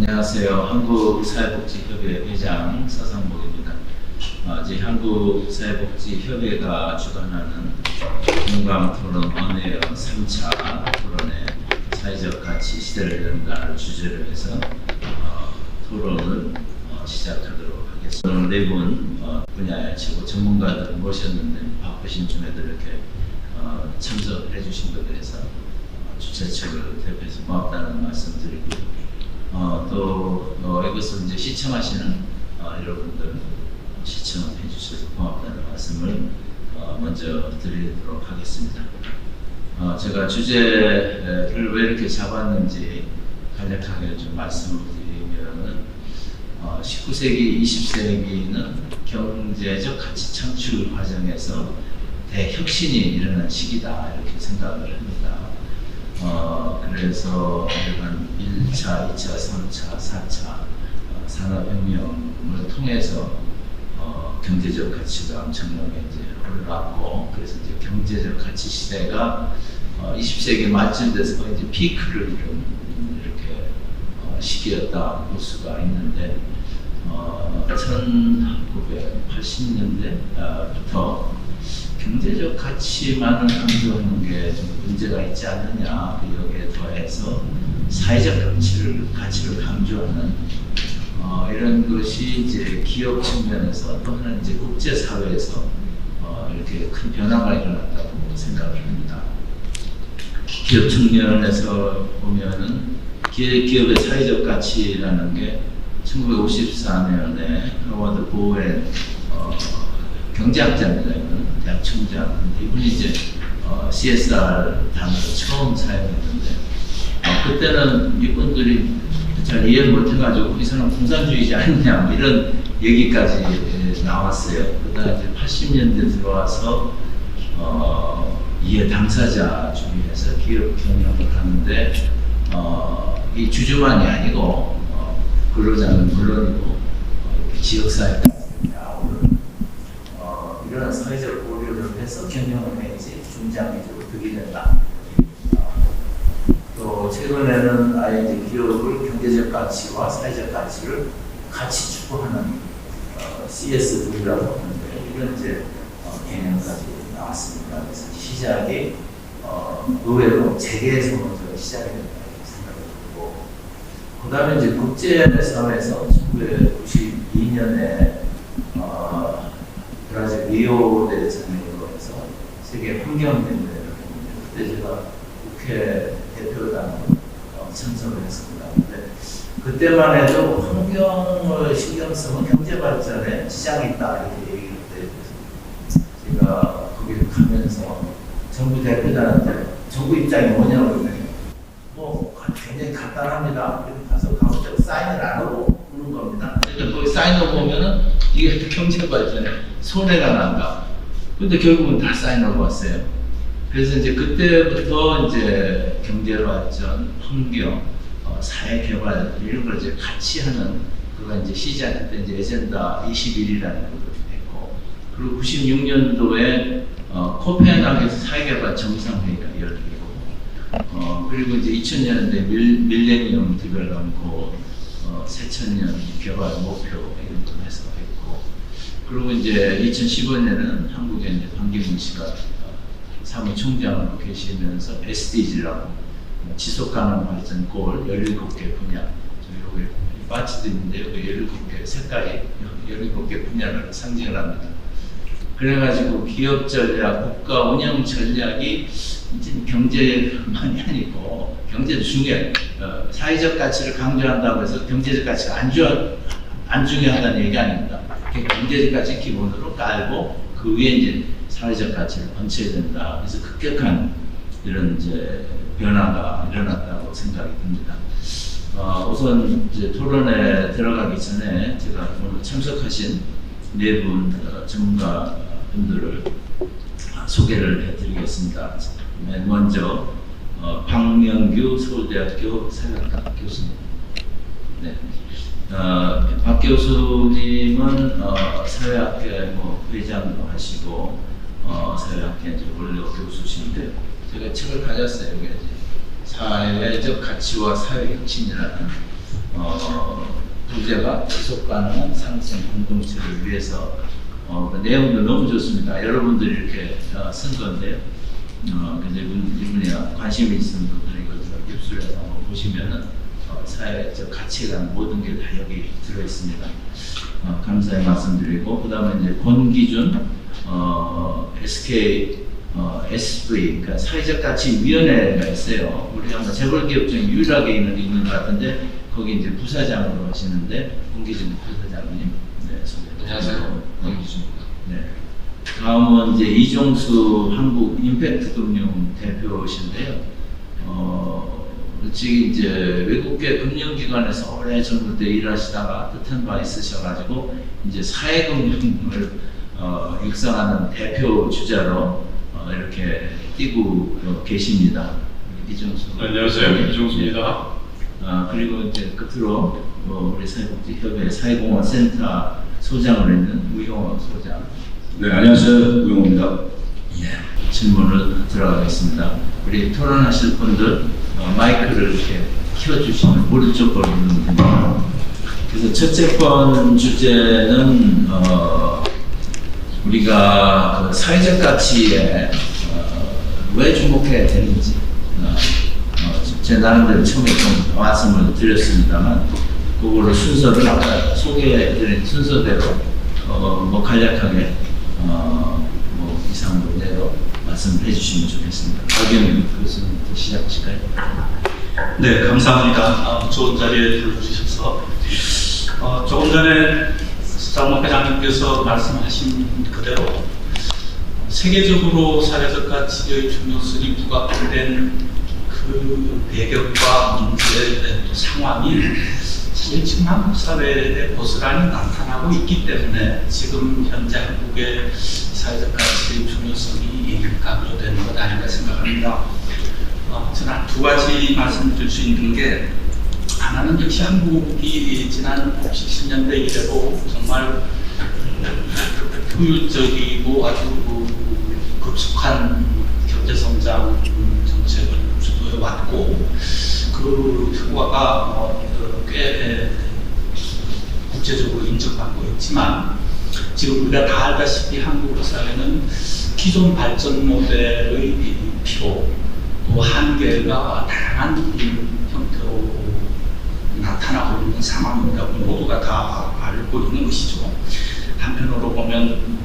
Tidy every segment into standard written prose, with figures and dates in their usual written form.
안녕하세요. 한국사회복지협의회 회장 서상복입니다. 이제 한국사회복지협의회가 주관하는 공감토론 언웨어 3차 토론회 사회적 가치 시대를 연다를 주제로 해서 토론을 시작하도록 하겠습니다. 오늘 네 분 분야의 최고 전문가들을 모셨는데 바쁘신 중에도 이렇게 참석해 주신 것에 대해서 주최 측을 대표해서 고맙다는 말씀 드리고요. 또 이것을 이제 시청하시는 여러분들 시청해 주셔서 고맙다는 말씀을 먼저 드리도록 하겠습니다. 제가 주제를 왜 이렇게 잡았는지 간략하게 좀 말씀을 드리면은 19세기, 20세기는 경제적 가치 창출 과정에서 대혁신이 일어난 시기다 이렇게 생각을 합니다. 그래서 한 1차, 2차, 3차, 4차 산업혁명을 통해서 경제적 가치가 엄청나게 이제 올랐고, 그래서 이제 경제적 가치 시대가 20세기 말쯤 돼서 이제 피크를 이룬 이렇게 시기였다 볼 수가 있는데, 1980년대부터 경제적 가치만을 강조하는 게 좀 문제가 있지 않느냐, 여기에 더해서 사회적 가치를 강조하는 이런 것이 이제 기업 측면에서 또는 이제 국제 사회에서 이렇게 큰 변화가 일어났다고 생각을 합니다. 기업 측면에서 보면은 기업의 사회적 가치라는 게 1954년에 하워드 보웬 경제학자입니다. 대학 총장. 이분이 이제 CSR 단어를 처음 사용했는데, 그때는 이분들이 잘 이해를 못해가지고 이 사람 공산주의지 않느냐 뭐 이런 얘기까지 나왔어요. 그러다 이제 80년대 들어와서 이해 당사자 주의에서 기업 경영을 하는데, 이 주주만이 아니고 근로자는 물론이고 지역사회까지 이런 사회적 고려를 해서 경영을 해야지 중장기적으로 득이 된다. 또 최근에는 아예 이제 기업을 경제적 가치와 사회적 가치를 같이 추구하는 CSV라고 하는데, 이런 이제 개념까지 나왔습니다. 그래서 시작이 의외로 재계에서 먼저 시작이 된다 생각을 하고, 그 다음에 이제 국제사회에서 1992년에 브라질 리오 대제사장으로 해서 세계 환경대회를 했는데, 그때 제가 국회 대표단으로 참석을 했습니다. 근데 그때만 해도 환경을 신경 쓰면 경제 발전에 지장이 있다 이렇게 얘기를 했는데, 제가 거기를 가면서 정부 대표단한테 정부 입장이 뭐냐고 그러면 뭐 굉장히 간단합니다. 가서 가급적 사인을 안 하고 오는 겁니다. 그러니까 거기 사인을 보면은 이게 경제 발전에 손해가 난다. 근데 결국은 다 사인하고 왔어요. 그래서 이제 그때부터 이제 경제 발전, 환경, 사회 개발 이런 걸 이제 같이 하는 그가 이제 시작할 때 이제 에젠다 21이라는 것도 했고, 그리고 96년도에 코펜하겐에서 사회개발 정상회의가 열리고, 그리고 이제 2000년대 밀레니엄 디벨롭먼트 새천년 개발 목표 이런 걸 해서 했고, 그리고 이제 2015년에는 한국에 이제 반기문 씨가 사무총장으로 계시면서 SDG라고 지속가능 발전 골 17개 분야, 여기 바치도 있는데 여기 17개 색깔이 17개 분야를 상징을 합니다. 그래가지고 기업 전략, 국가 운영 전략이 이제 경제만이 아니고, 경제도 중요해. 사회적 가치를 강조한다고 해서 경제적 가치가 안 중요하다는 얘기 아닙니다. 경제적 가치 기본으로 깔고 그 위에 이제 사회적 가치를 얹혀야 된다. 그래서 급격한 이런 이제 변화가 일어났다고 생각이 듭니다. 우선 이제 토론에 들어가기 전에 제가 오늘 참석하신 네 분 전문가 분들을 소개를 해드리겠습니다. 맨 먼저 박명규 서울대학교 사회학과 교수님. 네. 박 교수님은 사회학회 회장도 하시고 사회학회 원래 교수신데, 제가 책을 가졌어요. 사회적 가치와 사회혁신이라는 주제가 지속 가능한 상생 공동체를 위해서 그 내용도 너무 좋습니다. 여러분들이 이렇게 쓴 건데요. 근데 이분이 관심이 있는 분들이 이것을 입수해서 한번 보시면은 사회적 가치관 모든 게 다 여기 들어 있습니다. 감사의 말씀드리고 그다음에 이제 권기준 SK SV 그러니까 사회적 가치 위원회가 있어요. 우리 아마 재벌기업 중에 유일하게 있는 것 같은데 거기 이제 부사장으로 하시는데 권기준 부사장님. 네, 안녕하세요. 권기준입니다. 네. 다음은 이제 이종수 한국 임팩트 금융 대표신데요. 지금 이제 외국계 금융기관에서 오래전부터 일하시다가 뜻한 바 있으셔가지고 이제 사회금융을 육성하는 대표 주자로 이렇게 뛰고 계십니다. 이종수. 안녕하세요. 이종수입니다. 그리고 이제 끝으로 우리 사회복지협회 사회공헌센터 소장을 했는 우용호 소장. 네, 안녕하세요. 우용호입니다. 예, 질문을 들어가겠습니다. 우리 토론하실 분들 마이크를 이렇게 켜주시면 오른쪽 걸로 누르면 됩니다. 그래서 첫째 번 주제는 우리가 그 사회적 가치에 왜 주목해야 되는지 제 나름대로 처음에 좀 말씀을 드렸습니다.만 그거를 순서를 아까 소개해드린 순서대로 뭐 간략하게 뭐 이상 문제로 말씀을 해주시면 좋겠습니다. 박영민 교수님부터 시작하실까요? 네, 감사합니다. 좋은 자리에 불러주셔서 조금 전에 장모 회장님께서 말씀하신 그대로 세계적으로 사회적 가치의 중요성이 부각된 그 배경과 문제 또 상황이 사실 지금 한국 사회에 고스란히 나타나고 있기 때문에 지금 현재 한국의 사회적 가치의 중요성이 강조되는 것 아닌가 생각합니다. 저는 두 가지 말씀드릴 수 있는 게 하나는 역시 한국이 지난 70년대 이래로 정말 효율적이고 아주 급속한 경제성장 정책을 주도해 왔고 그 효과가 꽤 국제적으로 인정받고 있지만 지금 우리가 다 알다시피 한국 사회는 기존 발전 모델의 필요 또 한계가 다양한 형태로 나타나고 있는 상황입니다. 모두가 다 알고 있는 것이죠. 한편으로 보면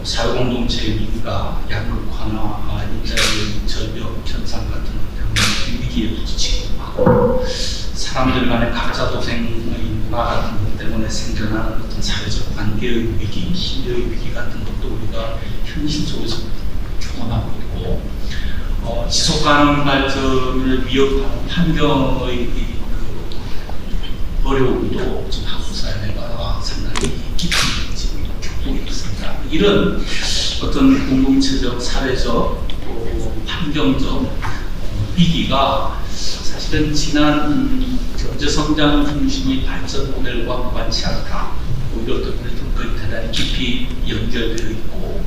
사회공동체의 위기가 양극화나 인자의 절벽 현상 같은 것 때문에 위기에 부딪히기도 하고 사람들 간의 가짜 도생의 문화 같은 것 때문에 생겨나는 어떤 사회적 관계의 위기, 신뢰의 위기 같은 것도 우리가 현실 속에서 경험하고 있고 지속가능 발전을 위협하는 환경의 어려움도 지금 한국 사회가 상당히 깊이 지금 겪고 있습니다. 이런 어떤 공동체적, 사회적, 환경적 위기가 사실은 지난 경제성장 중심의 발전 모델과 무관치 않다. 오히려 어떤 거의 대단히 깊이 연결되어 있고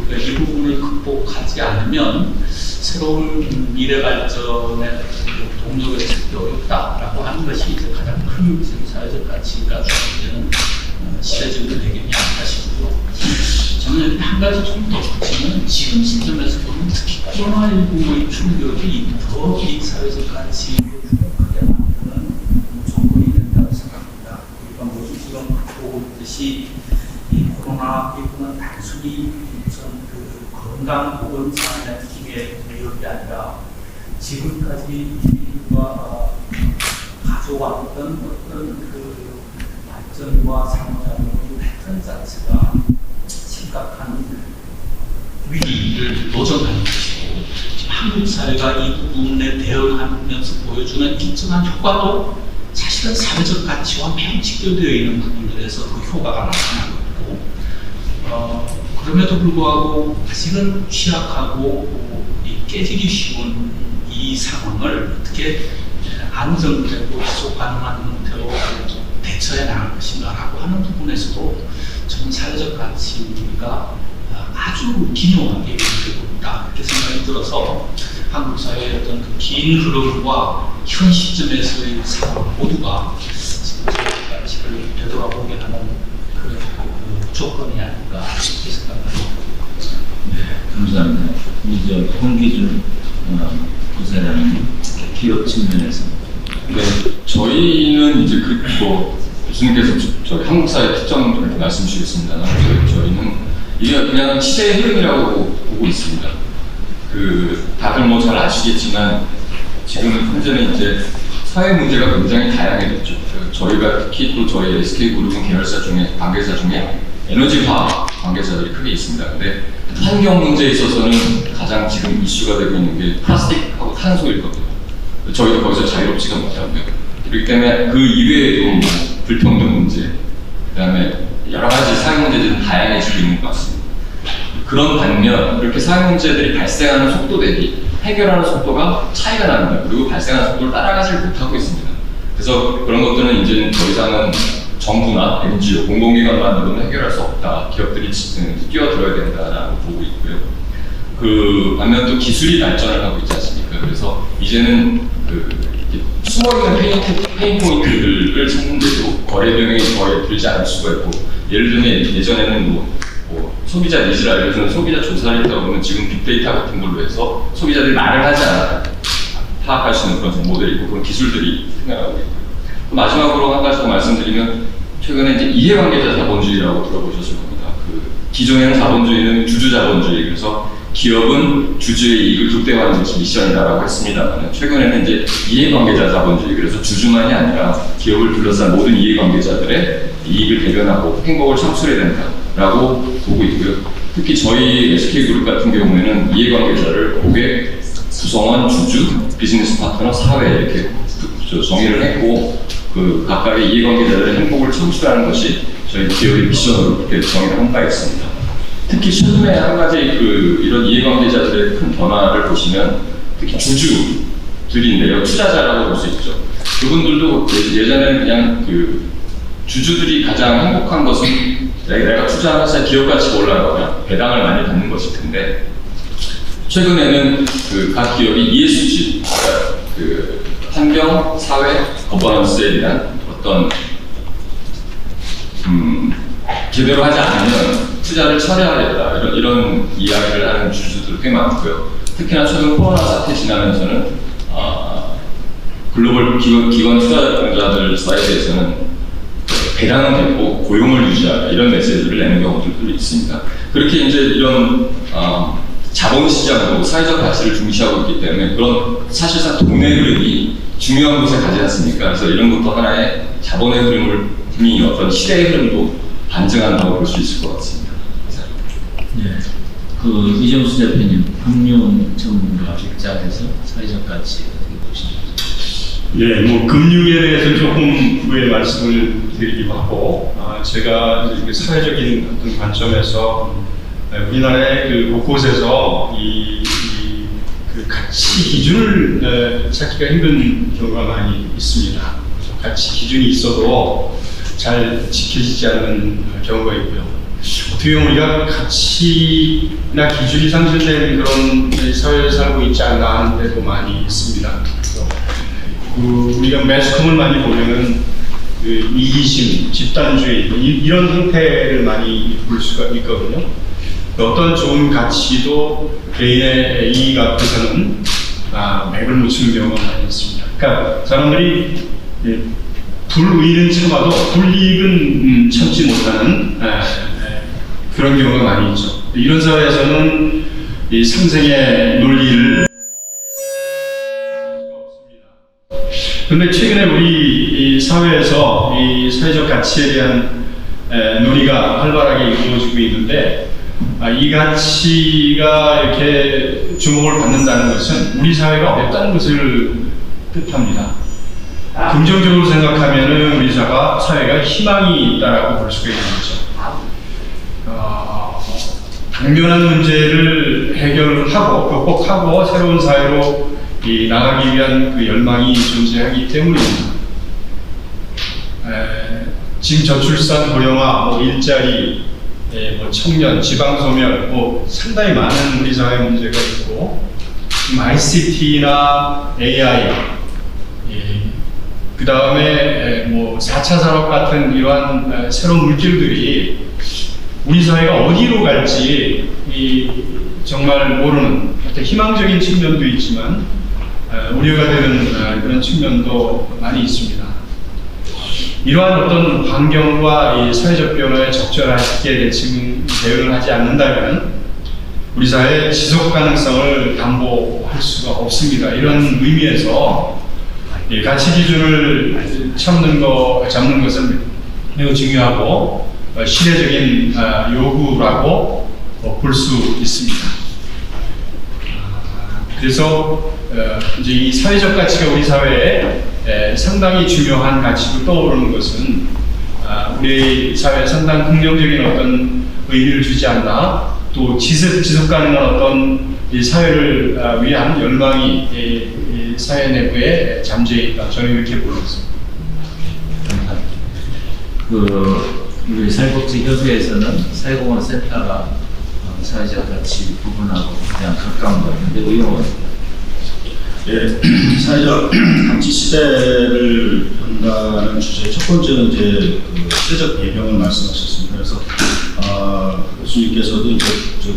우리가 이 부분을 극복하지 않으면 새로운 미래 발전의 동력을 찾기 어렵다라고 하는 것이 이제 가장 큰 사회적 가치가 되는 시대적인 배경이 아닐까 싶고요. 저는 한 가지 좀 더 붙이면 지금 시점에서 보면 특히 코로나19의 충격이 더 이 사회적 가치에 크게 만드는 조건이 된다고 생각합니다. 우리가 모두 지금 보고 있듯이 이 코로나19는 단순히 그 건강 혹은 삶의 기회 위협이 아니라 지금까지 인류가 가져왔던 어떤 그 발전과 상호작용의 패턴 자체가 심각한 위기를 도전하는 것이고 지금 한국 사회가 이 부분에 대응하면서 보여주는 일정한 효과도 사실은 사회적 가치와 매우 직결되어 있는 부분들에서 그 효과가 나타나고 있고 그럼에도 불구하고 아직은 취약하고 깨지기 쉬운 이 상황을 어떻게 안정되고 지속 가능한 형태로 대처해 나갈 것인가라고 하는 부분에서도 저는 사회적 가치가 아주 기묘하게 연결되고 있다 이렇게 생각이 들어서 한국 사회의 어떤 그 긴 흐름과 현 시점에서의 상황 모두가 지금 사회적 가치를 저희는 이제 교수님께서 저희 한국 사회 특정 이렇게 말씀 주셨습니다. 저희는 이게 그냥 시대의 흐름이라고 보고 있습니다. 다들 뭐 잘 아시겠지만 지금 현재는 이제 사회 문제가 굉장히 다양해졌죠. 저희가 특히 또 저희 SK그룹은 계열사 중에 관계사 중에 에너지화 관계사들이 크게 있습니다. 근데 환경 문제에 있어서는 가장 지금 이슈가 되고 있는 게 플라스틱하고 탄소일거든요. 저희도 거기서 자유롭지가 못하고요. 그렇기 때문에 그 이외에도 뭐 불평등 문제, 그 다음에 여러 가지 사회 문제들이 다양해지고 있는 것 같습니다. 그런 반면 그렇게 사회 문제들이 발생하는 속도 대비 해결하는 속도가 차이가 납니다. 그리고 발생하는 속도를 따라가지 못하고 있습니다. 그래서 그런 것들은 이제는 더 이상은 정부나 NGO, 공공기관만으로는 해결할 수 없다. 기업들이 뛰어들어야 된다라고 보고 있고요. 반면 또 기술이 발전을 하고 있지 않습니까? 그래서 이제는 숨어있는 페인 포인트들을 찾는데도 거래 병행이 거의 들지 않을 수가 있고, 예를 들면 예전에는 뭐 소비자 니즈를 알려주는 소비자 조사를 했다 보면 지금 빅데이터 같은 걸로 해서 소비자들이 말을 하지 않아도 파악할 수 있는 그런 정보들이 있고 그런 기술들이 생겨나고 있고요. 마지막으로 한 가지 더 말씀드리면 최근에 이제 이해관계자 자본주의라고 들어보셨을 겁니다. 기존에는 자본주의는 주주 자본주의, 그래서 기업은 주주의 이익을 극대화하는 것이 미션이다라고 했습니다만 최근에는 이제 이해관계자 자본주의, 그래서 주주만이 아니라 기업을 둘러싼 모든 이해관계자들의 이익을 대변하고 행복을 창출해야 된다라고 보고 있고요. 특히 저희 SK그룹 같은 경우에는 이해관계자를 고객, 구성원, 주주, 비즈니스 파트너, 사회 이렇게 정의를 했고 각각의 이해관계자들의 행복을 창출하는 것이 저희 기업의 미션으로 그렇게 정의를 한 바 있습니다. 특히 최근에 한 가지 이런 이해관계자들의 큰 변화를 보시면 특히 주주들인데요. 투자자라고 볼 수 있죠. 그분들도 예전에는 그냥 주주들이 가장 행복한 것은 내가 투자하면서 기업 가치가 올라가거나 배당을 많이 받는 것일 텐데 최근에는 각 기업이 ESG, 그러니까 환경, 사회, 거버넌스에 대한 어떤 제대로 하지 않으면 투자를 철회하겠다 이런 이야기를 하는 주주들 꽤 많고요. 특히나 최근 코로나 사태 지나면서는 글로벌 기관 투자자들 사이드에서는 배당은 됐고 고용을 유지하라 이런 메시지를 내는 경우들도 있습니다. 그렇게 이제 이런 자본시장도 사회적 가치를 중시하고 있기 때문에 그런 사실상 돈의 흐름이 중요한 곳에 가지 않습니까? 그래서 이런 것도 하나의 자본의 흐름이 어떤 시대의 흐름도 반증한다고 볼 수 있을 것 같습니다. 네, 이정수 대표님, 금융 전문가 입장에서 사회적 가치 어떻게 보십니까? 예, 뭐 금융에 대해서 조금 후에 말씀을 드리기도 하고, 제가 이제 사회적인 어떤 관점에서 우리나라의 곳곳에서 그 가치 기준을 찾기가 힘든 경우가 많이 있습니다. 그래서 가치 기준이 있어도 잘 지켜지지 않는 경우가 있고요. 어떻게 보면 우리가 가치나 기준이 상실된 그런 사회를 살고 있지 않나 하는 데도 많이 있습니다. 그래서 우리가 매스컴을 많이 보면은 이기심, 집단주의 이런 형태를 많이 볼 수가 있거든요. 어떤 좋은 가치도 개인의 이익 앞에서는 맥을 못 치는 경우가 많이 있습니다. 그러니까 사람들이 불의는 참아도 불이익은 참지 못하는 그런 경우가 많이 있죠. 이런 사회에서는 이 상생의 논리를 그런데 최근에 우리 이 사회에서 이 사회적 가치에 대한 논의가 활발하게 이루어지고 있는데 이 가치가 이렇게 주목을 받는다는 것은 우리 사회가 어렵다는 것을 뜻합니다. 긍정적으로 생각하면 우리 사회가 희망이 있다라고 볼 수가 있는 거죠. 당면한 문제를 해결하고 극복하고 새로운 사회로 나가기 위한 그 열망이 존재하기 때문입니다. 지금 저출산, 고령화, 일자리, 청년, 지방소멸, 상당히 많은 우리 사회 문제가 있고, ICT나 AI, 그 다음에 4차 산업 같은 이러한 새로운 물질들이 우리 사회가 어디로 갈지 정말 모르는 어떤 희망적인 측면도 있지만 우려가 되는 그런 측면도 많이 있습니다. 이러한 어떤 환경과 이 사회적 변화에 적절하게 지금 대응을 하지 않는다면 우리 사회의 지속 가능성을 담보할 수가 없습니다. 이런 의미에서 이 가치 기준을 잡는 것은 매우 중요하고 시대적인 요구라고 볼 수 있습니다. 그래서 이제 이 사회적 가치가 우리 사회에 상당히 중요한 가치로 떠오르는 것은 우리 사회에 상당히 긍정적인 어떤 의미를 주지 않나, 또 지속 가능한 어떤 이 사회를 위한 열망이 이 사회 내부에 잠재해 있다. 저는 이렇게 보고 있습니다. 우리 사회복지협의회에서는 사회공헌센터가 사회적 가치 부분하고 그냥 가까운 것 같은데 의원은 예, 사회적 가치 시대를 연다는 주제 첫 번째는 이제 그 시대적 배경을 말씀하셨습니다. 그래서 교수님께서도 이제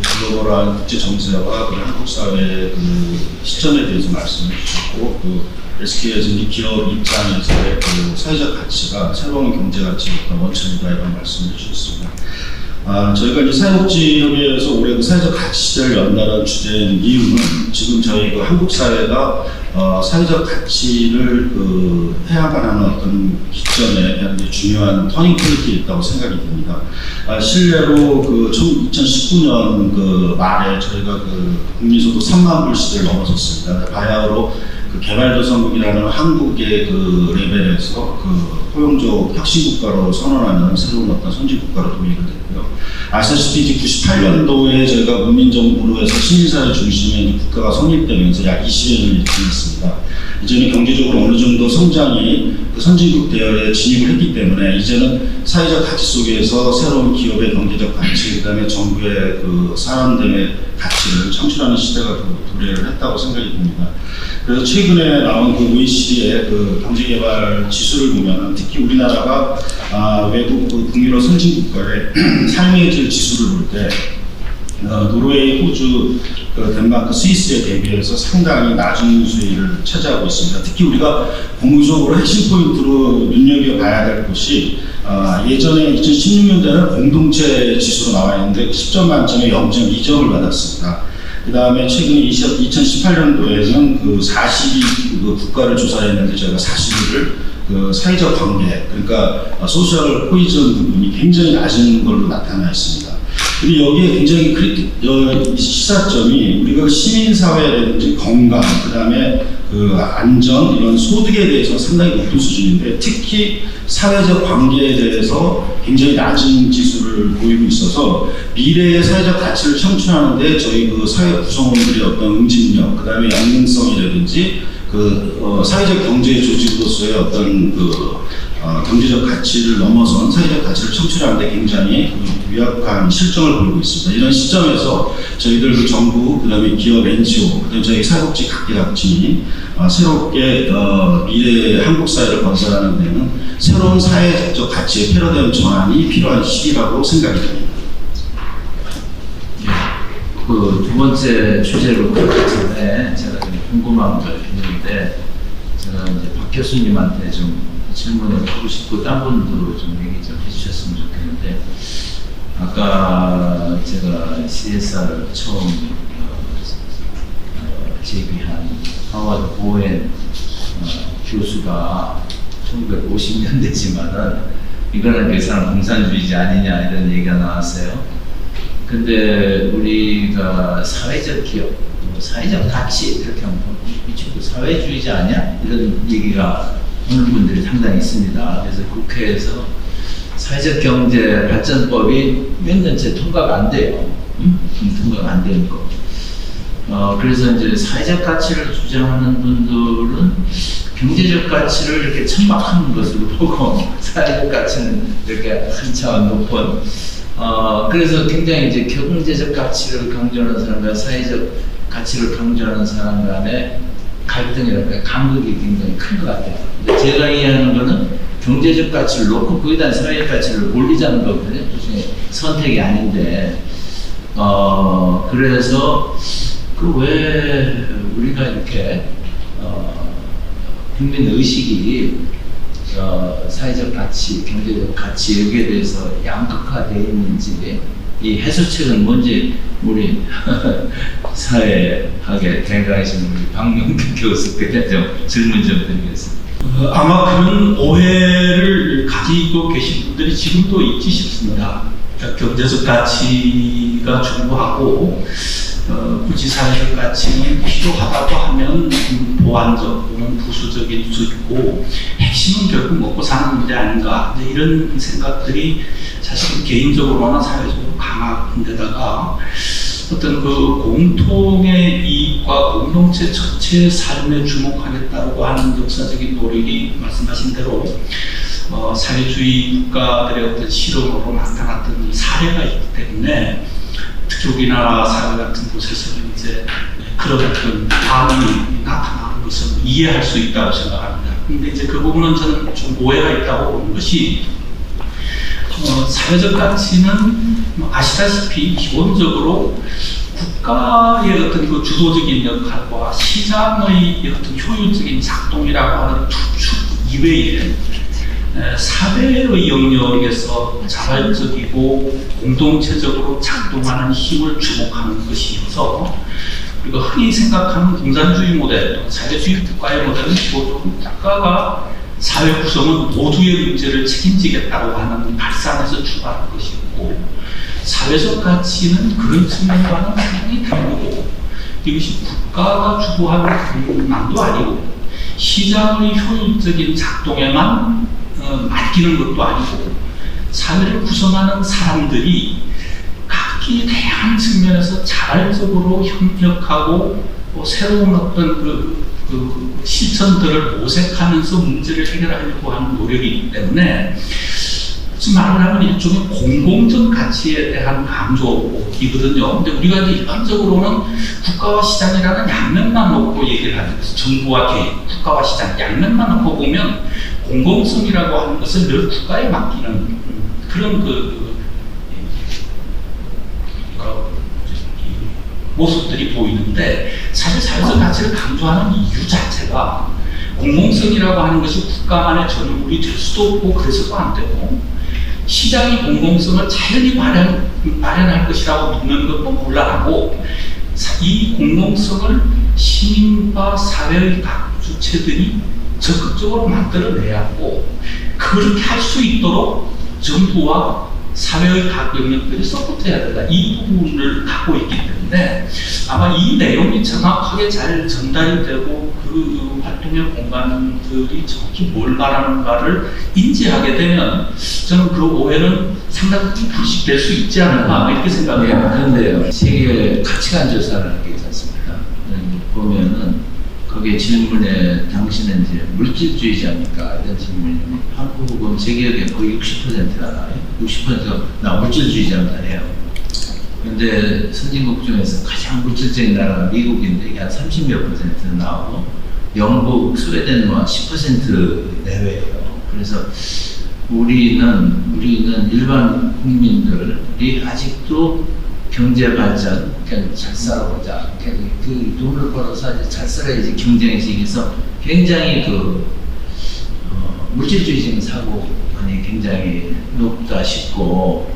글로벌한 국제 정세와 그런 한국 사회의 그 시점에 대해서 말씀해 주셨고, 그 SK에서 기업 입장에서의 그 사회적 가치가 새로운 경제 가치의 어떤 원천이다 이런 말씀을 주셨습니다. 저희가 이제 사회복지협의회에서 올해 그 사회적 가치 시대를 연다는 주제인 이유는 지금 저희 그 한국 사회가 사회적 가치를 해야만 하는 어떤 기점에 대한 중요한 터닝 포인트에 있다고 생각이 듭니다. 실례로 2019년 그 말에 저희가 그 국민소득 3만 불 시대를 넘어섰습니다. 바야흐로 그 개발도상국이라는 한국의 그 레벨에서 그 포용적 혁신국가로 선언하는 새로운 어떤 선진국가로 도입이 됐고요. 아시다시피 이제 98년도에 저희가 문민정부로 해서 시민사회 중심의 국가가 성립되면서 약 20년을 지났습니다. 이제는 경제적으로 어느 정도 성장이 그 선진국 대열에 진입을 했기 때문에 이제는 사회적 가치 속에서 새로운 기업의 경제적 가치, 그다음에 정부의 그 사람들의 가치를 창출하는 시대가 도래를 했다고 생각이 듭니다. 그래서 최근에 나온 그 OECD의 그 경제개발 지수를 보면 특히 우리나라가 외국 그 북유럽 선진국가의 삶의 질 지수를 볼 때 노르웨이, 호주, 덴마크, 스위스에 대비해서 상당히 낮은 수위를 차지하고 있습니다. 특히 우리가 공무적으로 핵심 포인트로 눈여겨봐야 될 것이 예전에 2016년대는 공동체 지수로 나와 있는데 10점 만점에 0.2점을 받았습니다. 그 다음에 최근에 2018년도에는 그 42 국가를 조사했는데 저희가 41을 그 사회적 관계, 그러니까 소셜 포이즌 부분이 굉장히 낮은 걸로 나타나 있습니다. 그리고 여기에 굉장히 시사점이 우리가 시민사회라든지 건강, 그 다음에 그 안전, 이런 소득에 대해서 상당히 높은 수준인데 특히 사회적 관계에 대해서 굉장히 낮은 지수를 보이고 있어서 미래의 사회적 가치를 창출하는데 저희 그 사회 구성원들의 어떤 응집력, 그 다음에 연능성이라든지 사회적 경제 조직으로서의 어떤 경제적 가치를 넘어선 사회적 가치를 창출하는데 굉장히 유약한 실정을 보이고 있습니다. 이런 시점에서 저희들 그 정부, 그 다음에 기업, NGO, 그 다음에 저희 사회복지 각계각층이 새롭게 미래의 한국 사회를 건설하는 데는 새로운 사회적 가치의 패러다임 전환이 필요한 시기라고 생각이 듭니다. 그 두 번째 주제로 가기 전에 제가 좀 궁금한 걸 했는데 제가 이제 박 교수님한테 좀 질문을 하고 싶고 딴 분도 좀 얘기 좀 해주셨으면 좋겠는데 아까 제가 CSR을 처음 제기한 하워드 보웬 교수가 1950년대지만은 이거는 그 사람 공산주의지 아니냐 이런 얘기가 나왔어요. 근데 우리가 사회적 기업, 사회적 가치 이렇게 하면 미치고 사회주의자 아니야? 이런 얘기가 하는 분들이 상당히 있습니다. 그래서 국회에서 사회적 경제 발전법이 몇 년째 통과가 안 돼요. 통과가 안 되는 거. 그래서 이제 사회적 가치를 주장하는 분들은 경제적 가치를 이렇게 천박한 것으로 보고 사회적 가치는 이렇게 한 차원 높은 그래서 굉장히 이제 경제적 가치를 강조하는 사람과 사회적 가치를 강조하는 사람 간의 갈등이랄까 간극이 굉장히 큰 것 같아요. 근데 제가 이해하는 거는 경제적 가치를 놓고 거기다 사회적 가치를 올리자는 거거든요. 도중에 선택이 아닌데 그래서 왜 우리가 이렇게 국민 의식이 사회적 가치, 경제적 가치 여기에 대해서 양극화되어 있는지 이 해소책은 뭔지 우리 사회학의 대가이신 우리 박명근 교수께 좀 질문 좀 드리겠습니다. 아마 그런 오해를 가지고 계신 분들이 지금도 있지 싶습니다. 그러니까 경제적 가치가 중요하고 굳이 사회적 가치는 필요하다고 하면 보완적 또는 부수적일 수 있고 핵심은 결국 먹고 사는 문제 아닌가 이런 생각들이 사실 개인적으로나 사회적으로 강한데다가 어떤 그 공통의 이익과 공동체 전체의 삶에 주목하겠다고 하는 역사적인 노력이 말씀하신 대로 사회주의 국가들의 어떤 실험으로 나타났던 사례가 있기 때문에 특히 우리나라 사회 같은 곳에서는 이제 그런 어떤 반응이 나타나는 것을 이해할 수 있다고 생각합니다. 근데 이제 그 부분은 저는 좀 오해가 있다고 보는 것이 사회적 가치는 아시다시피 기본적으로 국가의 어떤 그 주도적인 역할과 시장의 어떤 효율적인 작동이라고 하는 두 축 이외에 사회의 영역에서 자발적이고 공동체적으로 작동하는 힘을 주목하는 것이어서 우리가 흔히 생각하는 공산주의 모델, 사회주의 국가의 모델은 기본적으로 국가가 사회 구성은 모두의 문제를 책임지겠다고 하는 발상에서 출발한 것이고 사회적 가치는 그런 측면과는 상당히 다르고 이것이 국가가 주도하는 것만도 아니고 시장의 효율적인 작동에만 맡기는 것도 아니고 사회를 구성하는 사람들이 각기 다양한 측면에서 자발적으로 협력하고 새로운 어떤 그 실천들을 모색하면서 문제를 해결하려고 하는 노력이기 때문에 무슨 말을 하면 일종의 공공적 가치에 대한 강조이거든요. 근데 우리가 이제 일반적으로는 국가와 시장이라는 양면만 놓고 얘기를 하는 거죠. 정부와 개인, 국가와 시장 양면만 놓고 보면 공공성이라고 하는 것을 늘 국가에 맡기는 그런 모습들이 보이는데 사실 사회적 가치를 강조하는 이유 자체가 공공성이라고 하는 것이 국가만의 전유물이 될 수도 없고 그래서도 안 되고 시장이 공공성을 자연히 마련할 것이라고 믿는 것도 곤란하고 이 공공성을 시민과 사회의 각 주체들이 적극적으로 만들어내야 하고 그렇게 할 수 있도록 정부와 사회의 각 영역들이 서포트해야 된다. 이 부분을 갖고 있기 때문에 아마 이 내용이 정확하게 잘 전달이 되고 그 활동의 공간들이 정확히 뭘 말하는가를 인지하게 되면 저는 그 오해는 상당히 불식될 수 있지 않을까 이렇게 생각해요. 그런데요, 세계 가치관 조사를 하게 있지 않습니까? 보면은 거기에 질문에 당신은 이제 물질주의자입니까? 이런 질문이 한국은 제 기억에 거의 60%가 60%나 물질주의자입니다 해요. 그런데 선진국 중에서 가장 물질적인 나라가 미국인데 이게 한 30몇 % 나오고 영국, 스웨덴은 10% 내외예요. 그래서 우리는 일반 국민들이 아직도 경제 발전, 그러니까 잘 살아보자. 그 돈을 벌어서 잘 살아야지 경쟁에서 이겨서 굉장히 물질주의적인 사고관이 굉장히 높다 싶고,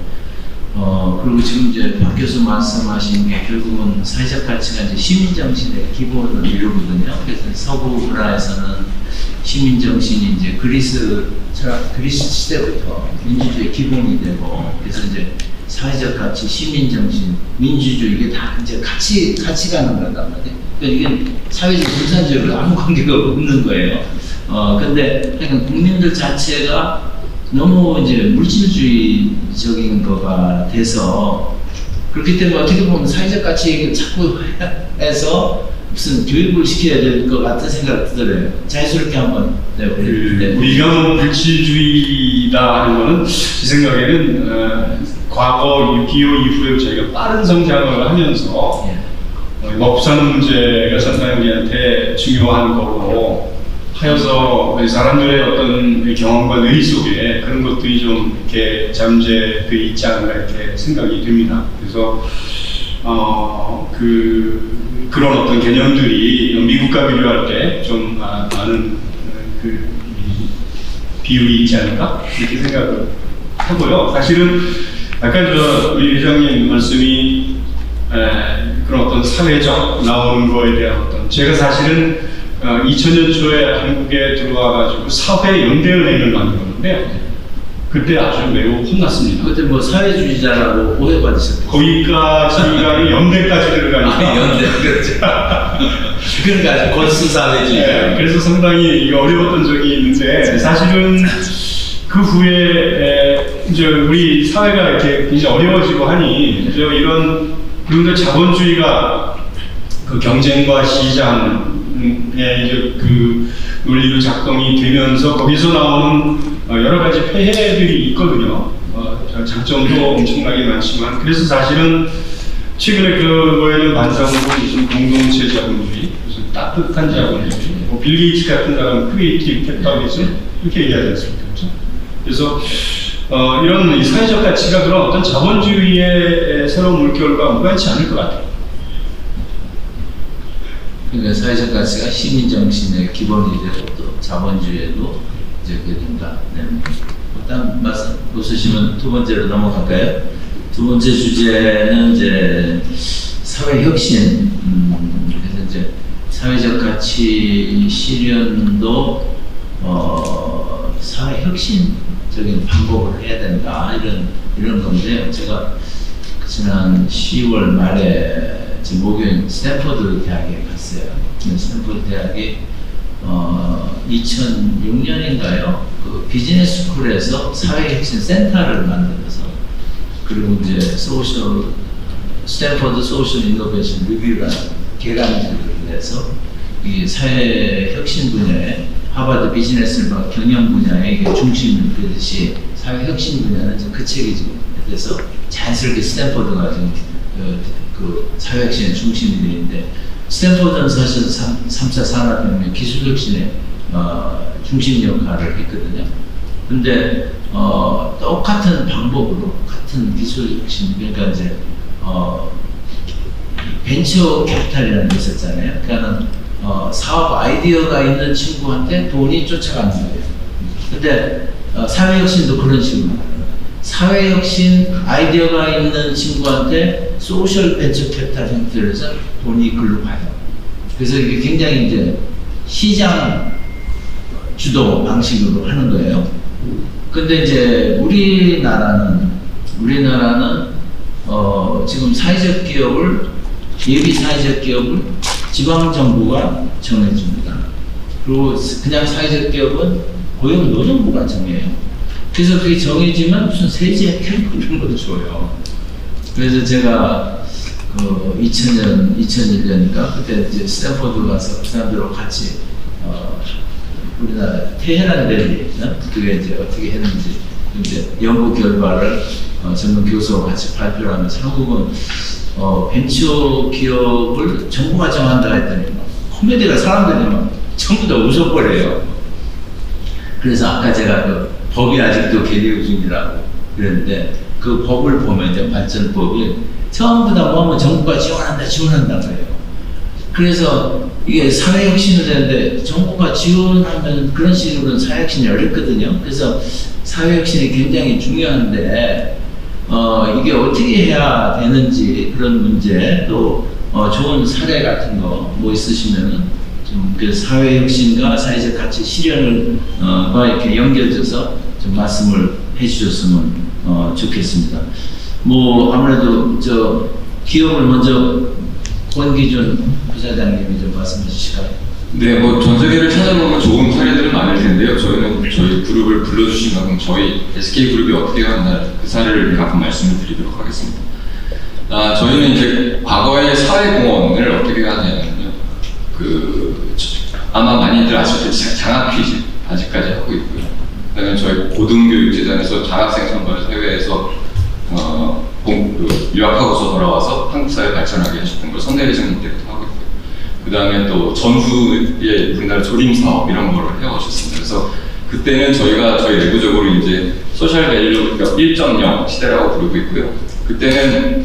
그리고 지금 이제 박 교수 말씀하신 게 결국은 사회적 가치가 이제 시민정신의 기본을 이루거든요. 그래서 서구 문화에서는 시민정신이 이제 그리스 시대부터 민주주의 기본이 되고, 그래서 이제 사회적 가치, 시민정신, 민주주의 이게 다 이제 같이 가는 거단 말이에요. 그러니까 이게 사회적 분산주의로 아무 관계가 없는 거예요. 근데 그러니까 국민들 자체가 너무 이제 물질주의적인 거가 돼서 그렇기 때문에 어떻게 보면 사회적 가치 얘기를 자꾸 해서 무슨 교육을 시켜야 될 것 같은 생각이 들어요. 자연스럽게 한번 우리가 물질주의다 하는 거는 제 생각에는 과거 6.25 이후에 저희가 빠른 성장을 하면서 먹사는 문제가 상당히 우리한테 중요한 거고 하여서 사람들의 어떤 경험과 뇌 속에 그런 것들이 좀 이렇게 잠재되어 있지 않은가 이렇게 생각이 됩니다. 그래서 그런 어떤 개념들이 미국과 비교할 때 좀 많은 비율이 있지 않을까 이렇게 생각을 하고요. 사실은 아까 우리 회장님 말씀이 그런 어떤 사회적 나오는 거에 대한 어떤 제가 사실은 2000년 초에 한국에 들어와가지고 사회연대은행을 만들었는데요. 그때 아주 매우 혼났습니다. 그때 뭐 사회주의자라고 오해받으셨죠? 거기까지가 연대까지 들어가니까. 연대, 그렇죠. 그러니까 권수사회주의자. 네, 그래서 상당히 이게 어려웠던 적이 있는데 사실은 그 후에 이제 우리 사회가 이렇게 굉장히 어려워지고 하니 이제 이런 그런데 자본주의가 그 경쟁과 시장에 이제 그 논리로 작동이 되면서 거기서 나오는 여러 가지 폐해들이 있거든요. 장점도 엄청나게 많지만 그래서 사실은 최근에 그거에는 반성으로 무슨 공동체 자본주의, 무슨 따뜻한 자본주의, 뭐 빌 게이츠 같은 사람 크리에이티브 캡italism 이렇게 얘기하지 않습니까? 그렇죠? 그래서 이런 이 사회적 가치가 그런 어떤 자본주의의 새로운 물결과 무관치 않을 것 같아요. 그러니까 사회적 가치가 시민정신의 기본이 되고 또 자본주의에도 이제 그게 된다. 네. 일단 말씀 웃으시면 두 번째로 넘어갈까요? 두 번째 주제는 이제 사회혁신. 그래서 이제 사회적 가치 실현도 사회혁신적인 방법을 해야 된다. 이런 건데요. 제가 지난 10월 말에 제 모교인 스탠퍼드 대학에 갔어요. 스탠퍼드 대학이 2006년인가요? 그 비즈니스 스쿨에서 사회혁신 센터를 만들어서 그리고 이제 스탠퍼드 소셜 이노베이션 리뷰라는 개관들을 해서 이 사회혁신 분야에 하버드 비즈니스 경영 분야에 이게 중심이 되듯이 사회혁신 분야는 그 책이 지금 돼서 자연스럽게 스탠퍼드가 지금 그 사회혁신의 중심이 되어 있는데 스탠퍼드는 사실 3차 산업혁명 기술혁신의 중심 역할을 했거든요. 근데 똑같은 방법으로 같은 기술혁신 그러니까 이제 벤처 캐피탈이라는 게 있었잖아요. 그러니까는 사업 아이디어가 있는 친구한테 돈이 쫓아가는 거예요. 근데 사회혁신도 그런 식으로 사회혁신 아이디어가 있는 친구한테 소셜 벤처 캐피탈 형태로 해서 돈이 글로 가요. 그래서 이게 굉장히 이제 시장 주도 방식으로 하는 거예요. 근데 이제 우리나라는 지금 사회적 기업을 예비 사회적 기업을 지방 정부가 정해줍니다. 그리고 그냥 사회적 기업은 고용노동부가 정해요. 그래서 그게 정해지면 무슨 세제 혜택 이런 걸 줘요. 그래서 제가 그 2001년인가 그때 이제 스탠퍼드 가서 그 사람들하고 같이 우리나라 테헤란 랠리 그게 이제 어떻게 했는지 이제 연구 결과를 전문 교수와 같이 발표를 하면서 한국은 벤처 기업을 정부가 정한다 했더니 코미디가 사람들이 막 전부 다 웃어버려요. 그래서 아까 제가 그 법이 아직도 개정 중이라고 그랬는데 그 법을 보면 이제 발전법이 전부 다 뭐하면 정부가 지원한다 그래요. 그래서 이게 사회혁신을 되는데 정부가 지원하면 그런 식으로는 사회혁신이 어렵거든요. 그래서 사회혁신이 굉장히 중요한데 이게 어떻게 해야 되는지 그런 문제 또 좋은 사례 같은 거 뭐 있으시면은 좀 그 사회혁신과 사회적 가치 실현을 이렇게 연결돼서 좀 말씀을 해주셨으면 좋겠습니다. 뭐 아무래도 저 기업을 먼저 권기준 부사장님이 좀 말씀해 주실까요? 네, 뭐 전 세계를 찾아보면 좋은 사례들은 많을 텐데요. 저희는 저희 그룹을 불러주신 만큼 저희 SK 그룹이 어떻게 하나 그 사례를 가끔 말씀을 드리도록 하겠습니다. 저희는 이제 과거의 사회공헌을 어떻게 하냐면요. 아마 많이들 아실 때 장학 퀴즈 아직까지 하고 있고요. 그다음에 저희 고등교육재단에서 장학생 선발을 해외에서 유학하고서 돌아와서 한국 사회 발전하게 하셨던 걸 선대회장님 때부터 하고 있고요. 그 다음에 또 전후에 우리나라 조림 사업 이런 거를 해오셨습니다. 그래서 그때는 저희 내부적으로 이제 소셜 밸류 1.0 시대라고 부르고 있고요. 그때는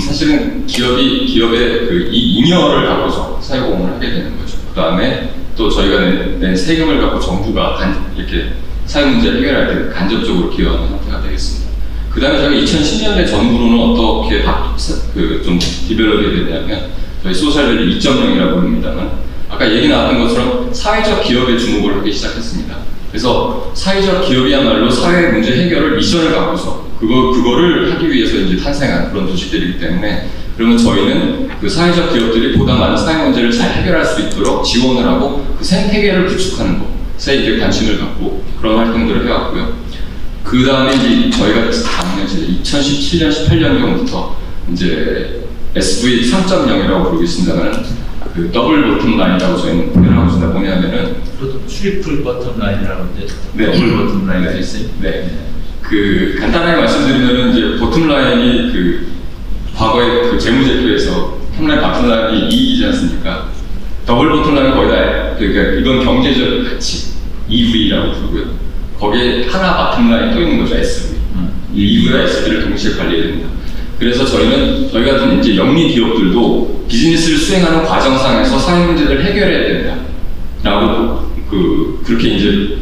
사실은 기업의 그 이 잉여를 갖고서 사회공헌을 하게 되는 거죠. 그 다음에 또 저희가 낸 세금을 갖고 정부가 이렇게 사회 문제를 해결할 때 간접적으로 기여하는 형태가 되겠습니다. 그 다음에 저희가 2010년대 전후로는 어떻게 좀 디벨롭이 되냐면 저희 소셜밸류 2.0이라고 부릅니다만 아까 얘기 나왔던 것처럼 사회적 기업에 주목을 하기 시작했습니다. 그래서 사회적 기업이야말로 사회 문제 해결을 미션을 갖고서 그거를 하기 위해서 이제 탄생한 그런 조직들이기 때문에 그러면 저희는 그 사회적 기업들이 보다 많은 사회 문제를 잘 해결할 수 있도록 지원을 하고 그 생태계를 구축하는 것에 이제 관심을 갖고 그런 활동들을 해왔고요. 그 다음에 이제 저희가 작년 2017년, 18년경부터 이제 SV 3.0이라고 부르고 있습니다만 그 더블 보텀 라인이라고 저희는 표현하고 있습니다. 뭐냐면은 그것도 트리플 버텀 라인이라고 하는데 네. 더블 버텀 라인이 있어요. 네. 그 간단하게 말씀드리면은 이제 보텀 라인이 그 과거에 그 재무제표에서 톱라인, 바텀라인이 이익이지 않습니까? 더블 보텀 라인은 거의 다 그러니까 이건 경제적 가치 EV라고 부르고요. 거기에 하나 바텀 라인 또 있는 거죠, SV. EV와 SV를 동시에 관리해야 됩니다. 그래서 저희 같은 이제 영리 기업들도 비즈니스를 수행하는 과정상에서 사회 문제를 해결해야 된다라고 그렇게 이제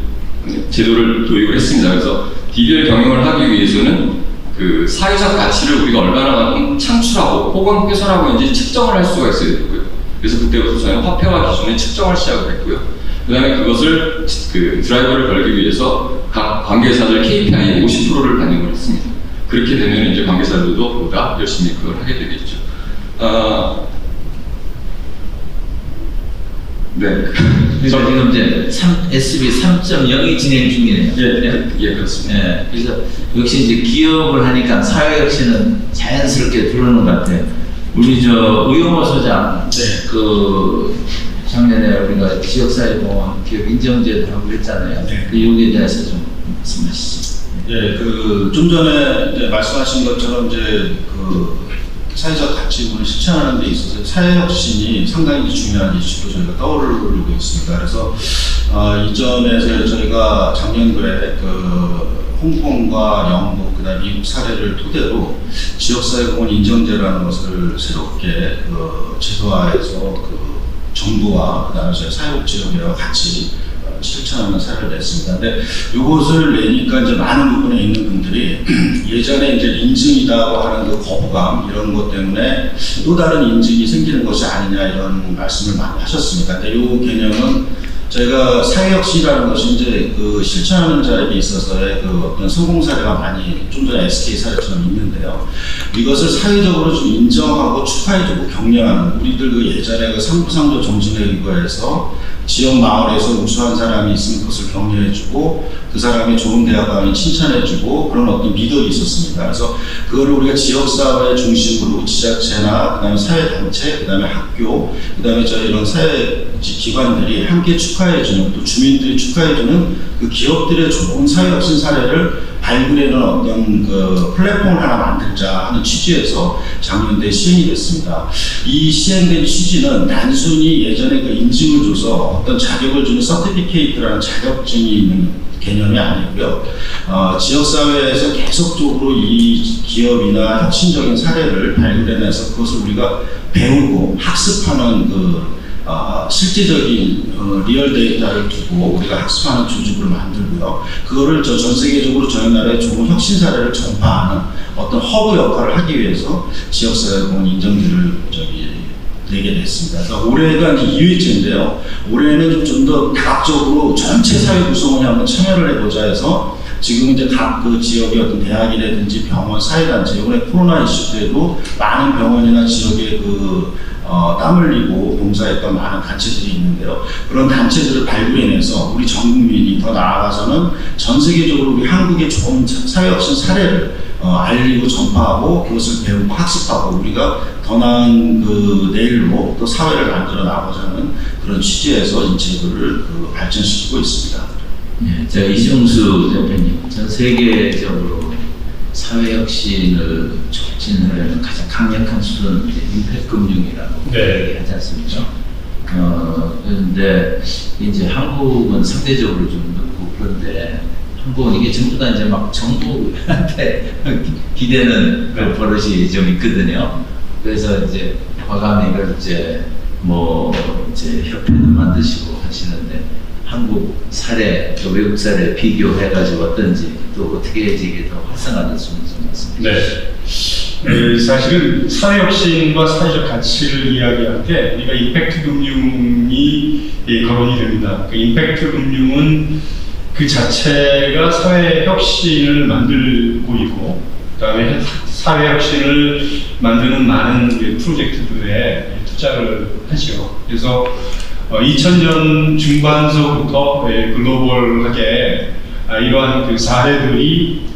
제도를 도입을 했습니다. 그래서 DBL 경영을 하기 위해서는 그 사회적 가치를 우리가 얼마나 창출하고 혹은 훼손하고 이제 측정을 할 수가 있어야 되고요. 그래서 그때부터 저희는 화폐화 기준의 측정을 시작을 했고요. 그 다음에 그것을 그 드라이버를 걸기 위해서 각 관계사들 KPI 50%를 반영을 했습니다. 그렇게 되면 이제 관계사들도 보다 열심히 그걸 하게 되겠죠. 네. 그러니까 지금 이제 SV 3.0이 진행 중이네요. 예, 그렇습니다. 네, 그래서 역시 이제 기업을 하니까 사회 혁신은 자연스럽게 들어오는 것 같아요. 우리 우영호 소장, 그 작년에 우리가 지역사회공헌 기업 인정제도 하고 그랬잖아요. 네. 그 여기에 대해서 좀 말씀하시죠. 예, 좀 전에 이제 말씀하신 것처럼 이제 그 사회적 가치관을 실천하는 데 있어서 사회 혁신이 상당히 중요한 이슈로 저희가 떠오르고 있습니다. 그래서 이전에 저희가 작년도에 그 홍콩과 영국, 그다음 미국 사례를 토대로 지역사회공헌 인정제라는 것을 새롭게 제도화해서 그 정부와 그다음에 저희 사회복지협회와 같이 실천하는 사례를 냈습니다. 근데 이것을 내니까 이제 많은 부분에 있는 분들이 예전에 이제 인증이라고 하는 그 거부감 이런 것 때문에 또 다른 인증이 생기는 것이 아니냐 이런 말씀을 많이 하셨습니다. 근데 이 개념은 저희가 사회혁신이라는 것이 이제 그 실천하는 자에게 있어서의 그 어떤 성공 사례가 많이 좀 전에 SK 사례처럼 있는데요. 이것을 사회적으로 좀 인정하고 축하해주고 격려하는 우리들 그 예전에 그 상부상조 정신에 의거해서 지역 마을에서 우수한 사람이 있으면 그것을 격려해주고 그 사람이 좋은 대학 가면 칭찬해주고 그런 어떤 미덕이 있었습니다. 그래서 그거를 우리가 지역사회 중심으로 지자체나 그다음에 사회단체, 그다음에 학교, 그다음에 저희 이런 사회 기관들이 함께 축하해주는 또 주민들이 축하해주는 그 기업들의 좋은 사회혁신 사례를 발굴해내는 어떤 그 플랫폼을 하나 만들자 하는 취지에서 작년도에 시행이 됐습니다. 이 시행된 취지는 단순히 예전에 그 인증을 줘서 어떤 자격을 주는 서티피케이트라는 자격증이 있는 개념이 아니고요. 지역사회에서 계속적으로 이 기업이나 혁신적인 사례를 발굴해내서 그것을 우리가 배우고 학습하는 실제적인 리얼 데이터를 두고 우리가 학습하는 조직을 만들고요. 그거를 전 세계적으로 저희 나라의 좋은 혁신 사례를 전파하는 어떤 허브 역할을 하기 위해서 지역사회공헌 인정제를 내게 됐습니다. 그래서 올해가 이제 2회째인데요. 올해는 좀 더 다각적으로 전체 사회 구성원이 한번 참여를 해보자 해서 지금 이제 각 그 지역의 어떤 대학이라든지 병원, 사회단체, 이번에 코로나 이슈 때도 많은 병원이나 지역의 땀 흘리고 봉사했던 많은 단체들이 있는데요. 그런 단체들을 발굴해내서 우리 전 국민이 더 나아가서는 전 세계적으로 우리 한국의 좋은 사회혁신 사례를 알리고 전파하고 그것을 배우고 학습하고 우리가 더 나은 그 내일로 또 사회를 만들어 나가자는 그런 취지에서 이 제도를 발전시키고 있습니다. 네, 제가 이종수 대표님, 전 세계적으로 사회혁신을 촉진하려는 가장 강력한 수단은 임팩금융이라고 얘기하지 않습니까? 그런데 이제 한국은 상대적으로 좀 늦고 그런데 한국은 이게 전부 다 이제 막 정부한테 기대는 그 버릇이 좀 있거든요. 그래서 이제 과감히 이걸 이제 협회도 만드시고 하시는데 한국 사례, 또 외국 사례 비교해가지고 어떤지 또 어떻게 해야지 이게 더 활성화될 수 있는지 말씀해 주시죠. 네. 사실은 사회혁신과 사회적 가치를 이야기할 때 우리가 임팩트 금융이 거론이 됩니다. 그 임팩트 금융은 그 자체가 사회혁신을 만들고 있고 그다음에 사회혁신을 만드는 많은 프로젝트들에 투자를 하죠. 그래서 2000년 중반서부터 글로벌하게 이러한 그 사례들이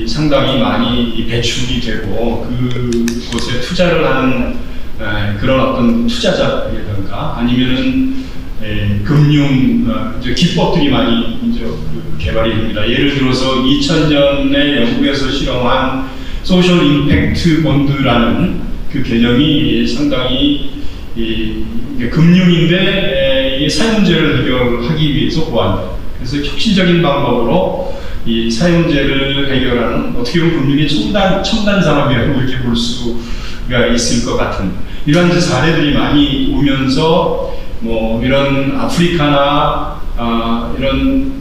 상당히 많이 배출이 되고 그곳에 투자를 하는 그런 어떤 투자자라든가 아니면은 금융 기법들이 많이 이제 개발이 됩니다. 예를 들어서 2000년에 영국에서 실험한 소셜 임팩트 본드라는 그 개념이 상당히 금융인데 이 사회 문제를 해결하기 위해서 고안된 그래서 혁신적인 방법으로 이 사회 문제를 해결하는 어떻게 보면 금융의 첨단 산업이라고 이렇게 볼 수가 있을 것 같은 이러한 사례들이 많이 오면서 뭐 이런 아프리카나 이런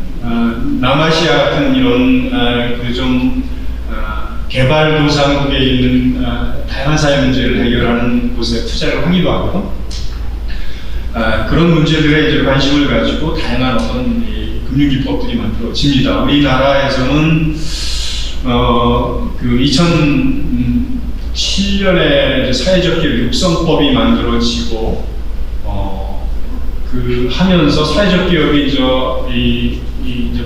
남아시아 같은 이런 좀 개발도상국에 있는 다양한 사회 문제를 해결하는 곳에 투자를 하기도 하고 그런 문제들에 이제 관심을 가지고 다양한 어떤 금융 기법들이 만들어집니다. 우리나라에서는 그 2007년에 사회적 기업 육성법이 만들어지고 그 하면서 사회적 기업이 이제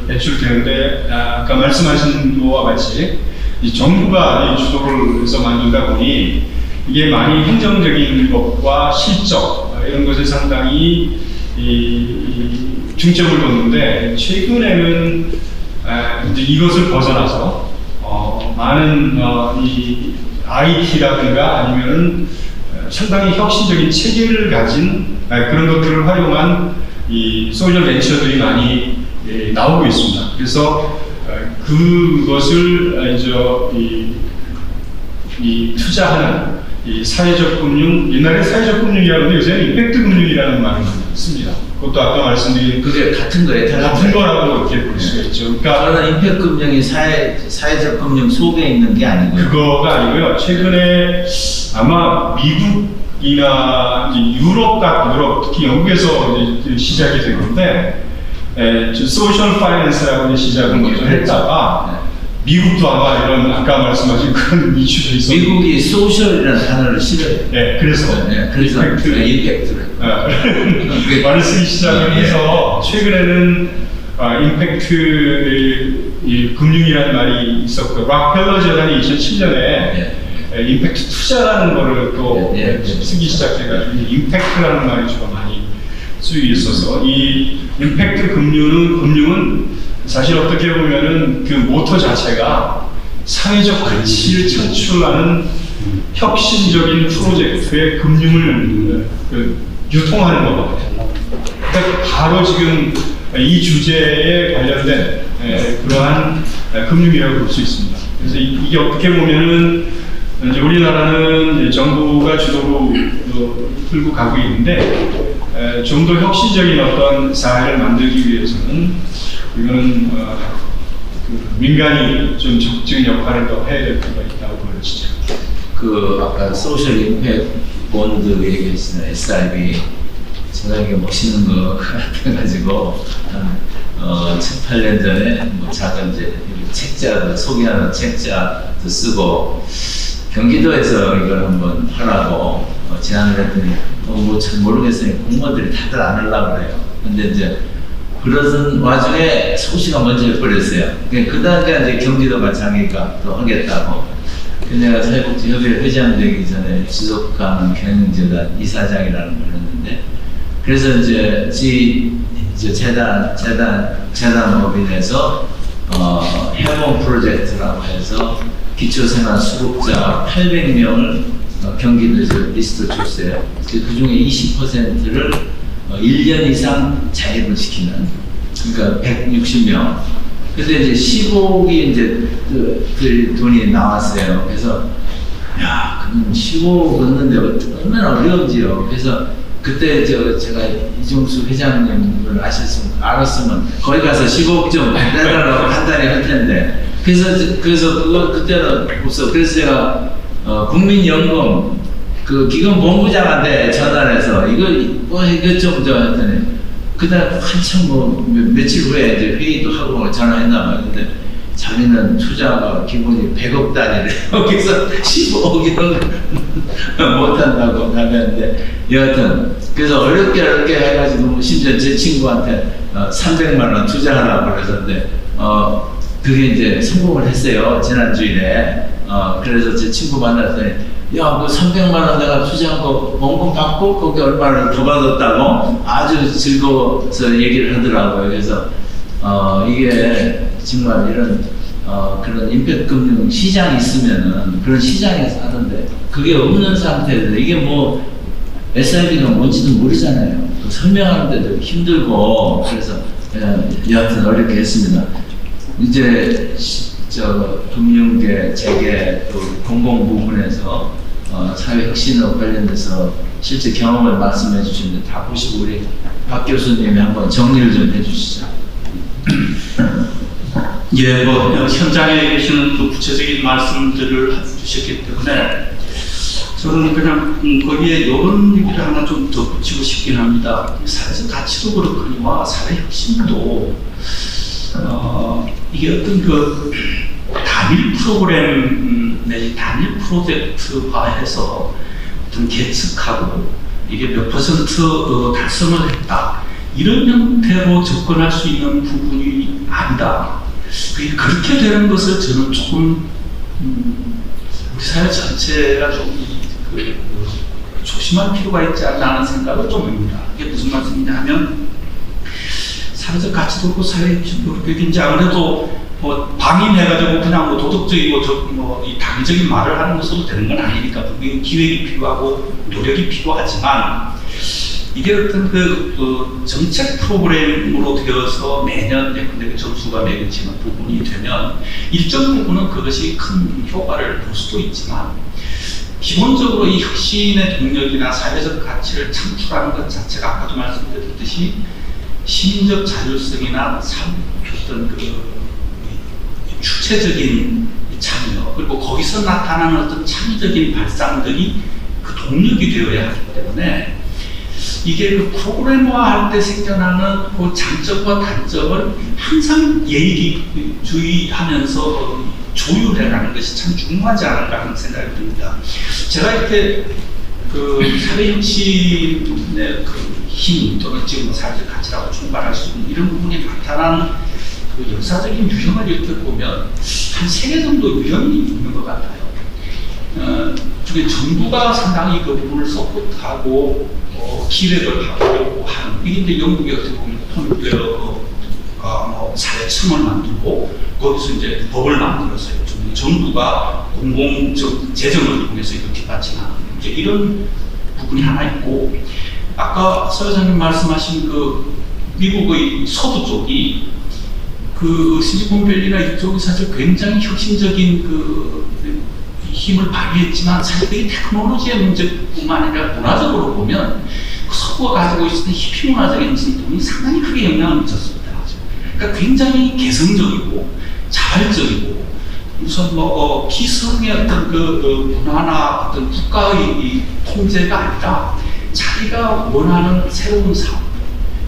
배출되는데 아까 말씀하신 거와 같이 이 정부가 주도를 해서 만들다 보니 이게 많이 행정적인 것과 실적 이런 것에 상당히 중점을 뒀는데 최근에는 이제 이것을 벗어나서 많은 이 IT라든가 아니면은 상당히 혁신적인 체계를 가진 그런 것들을 활용한 이 소셜 벤처들이 많이 나오고 있습니다. 그래서 그것을 이 투자하는 이 사회적 금융, 옛날에 사회적 금융이라고 하는데 요새는 임팩트 금융이라는 말을 씁니다. 그것도 아까 말씀드린 그게 같은 거예요? 같은 거라고 이렇게 볼 수가 있죠. 그러니까 저는 임팩트 금융이 사회적 금융 속에 있는 게 아니고요. 그거가 아니고요. 최근에 아마 미국이나 유럽 특히 영국에서 이제 시작이 된 건데 소셜 파이낸스라고 시작을 먼저 했다가 미국도 아마 이런 아까 말씀하신 그런 이슈도 있었고 미국이 소셜이라는 단어를 싫어해요. 네, 그래서 임팩트를 말을 쓰기 시작을 해서 최근에는 임팩트 금융이라는 말이 있었고 락펠러 재단이 2007년에 임팩트 투자라는 거를 또 쓰기 시작해가지고 임팩트라는 말이 좀 많이 쓰여 있어서 이 임팩트 금융은 사실 어떻게 보면은 그 모토 자체가 사회적 가치를 창출하는 혁신적인 프로젝트의 금융을 유통하는 거거든요. 그러니까 바로 지금 이 주제에 관련된 그러한 금융이라고 볼 수 있습니다. 그래서 이게 어떻게 보면은 이제 우리나라는 이제 정부가 주도로 끌고 가고 있는데 좀 더 혁신적인 어떤 사회를 만들기 위해서는 이거는 그 민간이 좀 적극적인 역할을 더 해야 될 필요가 있다고 보여지죠. 그 아까 소셜 임팩트 본드 얘기하시는 SIB 제가 이게 멋있는 거 같아가지고 한 7-8년 전에 뭐 작은 이제 책자도 소개하는 책자도 쓰고 경기도에서 이걸 한번 하라고 제안을 했더니 뭐 잘 모르겠어요. 공무원들이 다들 안 하려고 그래요. 근데 이제 그러던 와중에 서울시가 먼저 해버렸어요. 그 다음에 이제 경기도가 자기가 또 하겠다고. 내가 사회복지협의회 회장 되기 전에 지속가능 경영재단 이사장이라는 걸 했는데, 그래서 이제 재단법인에서 해본 프로젝트라고 해서 기초생활 수급자 800명을 경기도에서 리스트 줬어요. 그 중에 20%를 1년 이상 자립을 시키는, 그러니까 160명. 근데 이제 15억이 이제 그 돈이 나왔어요. 그래서 야, 그럼 15억 얻는데 얼마나 어려운지요. 그래서 그때 제가 이종수 회장님을 알았으면 거기 가서 15억 좀 내달라고 판단이 할 텐데 그래서 그거 그때는 없어. 그래서 제가 국민연금 그 기금 본부장한테 전화해서 이거 좀 했더니 그날 한참 며칠 후에 이제 회의도 하고 전화했나 봐요. 근데 자기는 투자가 기본이 100억 단위를 여기서 15억이면 못한다고 하는데 여하튼 그래서 어렵게 해가지고 심지어 제 친구한테 300만 원 투자하라고 그랬었는데 그게 이제 성공을 했어요. 지난주일에. 그래서 제 친구 만났더니 야, 그 300만 원 내가 투자한 거 원금 받고 거기 얼마를 더 받았다고 아주 즐거워서 얘기를 하더라고요. 그래서 이게 정말 이런 그런 임팩트금융 시장이 있으면은 그런 시장에서 하는데 그게 없는 상태에서 이게 뭐 SIB가 뭔지도 모르잖아요. 설명하는데도 힘들고 그래서 여하튼 어렵게 했습니다. 이제 금융계, 재계, 또 공공 부분에서 사회혁신과 관련돼서 실제 경험을 말씀해 주시는데 다 보시고 우리 박 교수님이 한번 정리를 좀 해주시죠. 예, 현장에 계시는 또 구체적인 말씀들을 해주셨기 때문에 저는 그냥 거기에 이런 얘기를 하나 좀 덧붙이고 싶긴 합니다. 사회적 가치도 그렇거니와 사회혁신도 이게 어떤 그 단일 프로그램 내지 단일 프로젝트화해서 어떤 계측하고 이게 몇 퍼센트 달성을 했다 이런 형태로 접근할 수 있는 부분이 아니다. 그렇게 되는 것을 저는 조금 우리 사회 전체가 좀 조심할 필요가 있지 않나 하는 생각을 좀 합니다. 이게 무슨 말씀이냐 하면 사회적 가치도 그렇고 사회혁신도 그렇게 이제 아무래도 방임해가지고 그냥 도덕적이고 이 당위적인 말을 하는 것으로 되는 건 아니니까 분명히 기획이 필요하고 노력이 필요하지만 이게 어떤 정책 프로그램으로 되어서 매년 근데 점수가 매겨지는 부분이 되면 일정 부분은 그것이 큰 효과를 볼 수도 있지만 기본적으로 이 혁신의 동력이나 사회적 가치를 창출하는 것 자체가 아까도 말씀드렸듯이 시민적 자율성이나 어떤 주체적인 참여 그리고 거기서 나타나는 어떤 창의적인 발상들이 그 동력이 되어야 하기 때문에 이게 그 프로그램화할 때 생겨나는 그 장점과 단점을 항상 예의주의하면서 조율해가는 것이 참 중요하지 않을까 하는 생각이 듭니다. 제가 이렇게 사회혁신의 힘 또는 지금 사회적 가치라고 총괄할 수 있는 이런 부분이 나타나는 역사적인 유형을 이렇게 보면 한 3개 정도 유형이 있는 것 같아요. 중에 정부가 상당히 그 부분을 서포트하고 기획을 하고 하는 이게 이제 영국이 어떻게 보면 사회청을 만들고 거기서 이제 법을 만들어서 정부가 공공 재정을 통해서 이거 뒷받침하는 이제 이런 부분이 하나 있고 아까 서 회장님 말씀하신 그 미국의 서부 쪽이 실리콘밸리나 이쪽이 사실 굉장히 혁신적인 힘을 발휘했지만 사실 그게 테크놀로지의 문제뿐만 아니라 문화적으로 보면 서구가 가지고 있었던 히피 문화적인 부분이 상당히 크게 영향을 미쳤습니다. 그러니까 굉장히 개성적이고 자발적이고 우선 기성의 어떤 문화나 어떤 국가의 통제가 아니라 자기가 원하는 새로운 사업,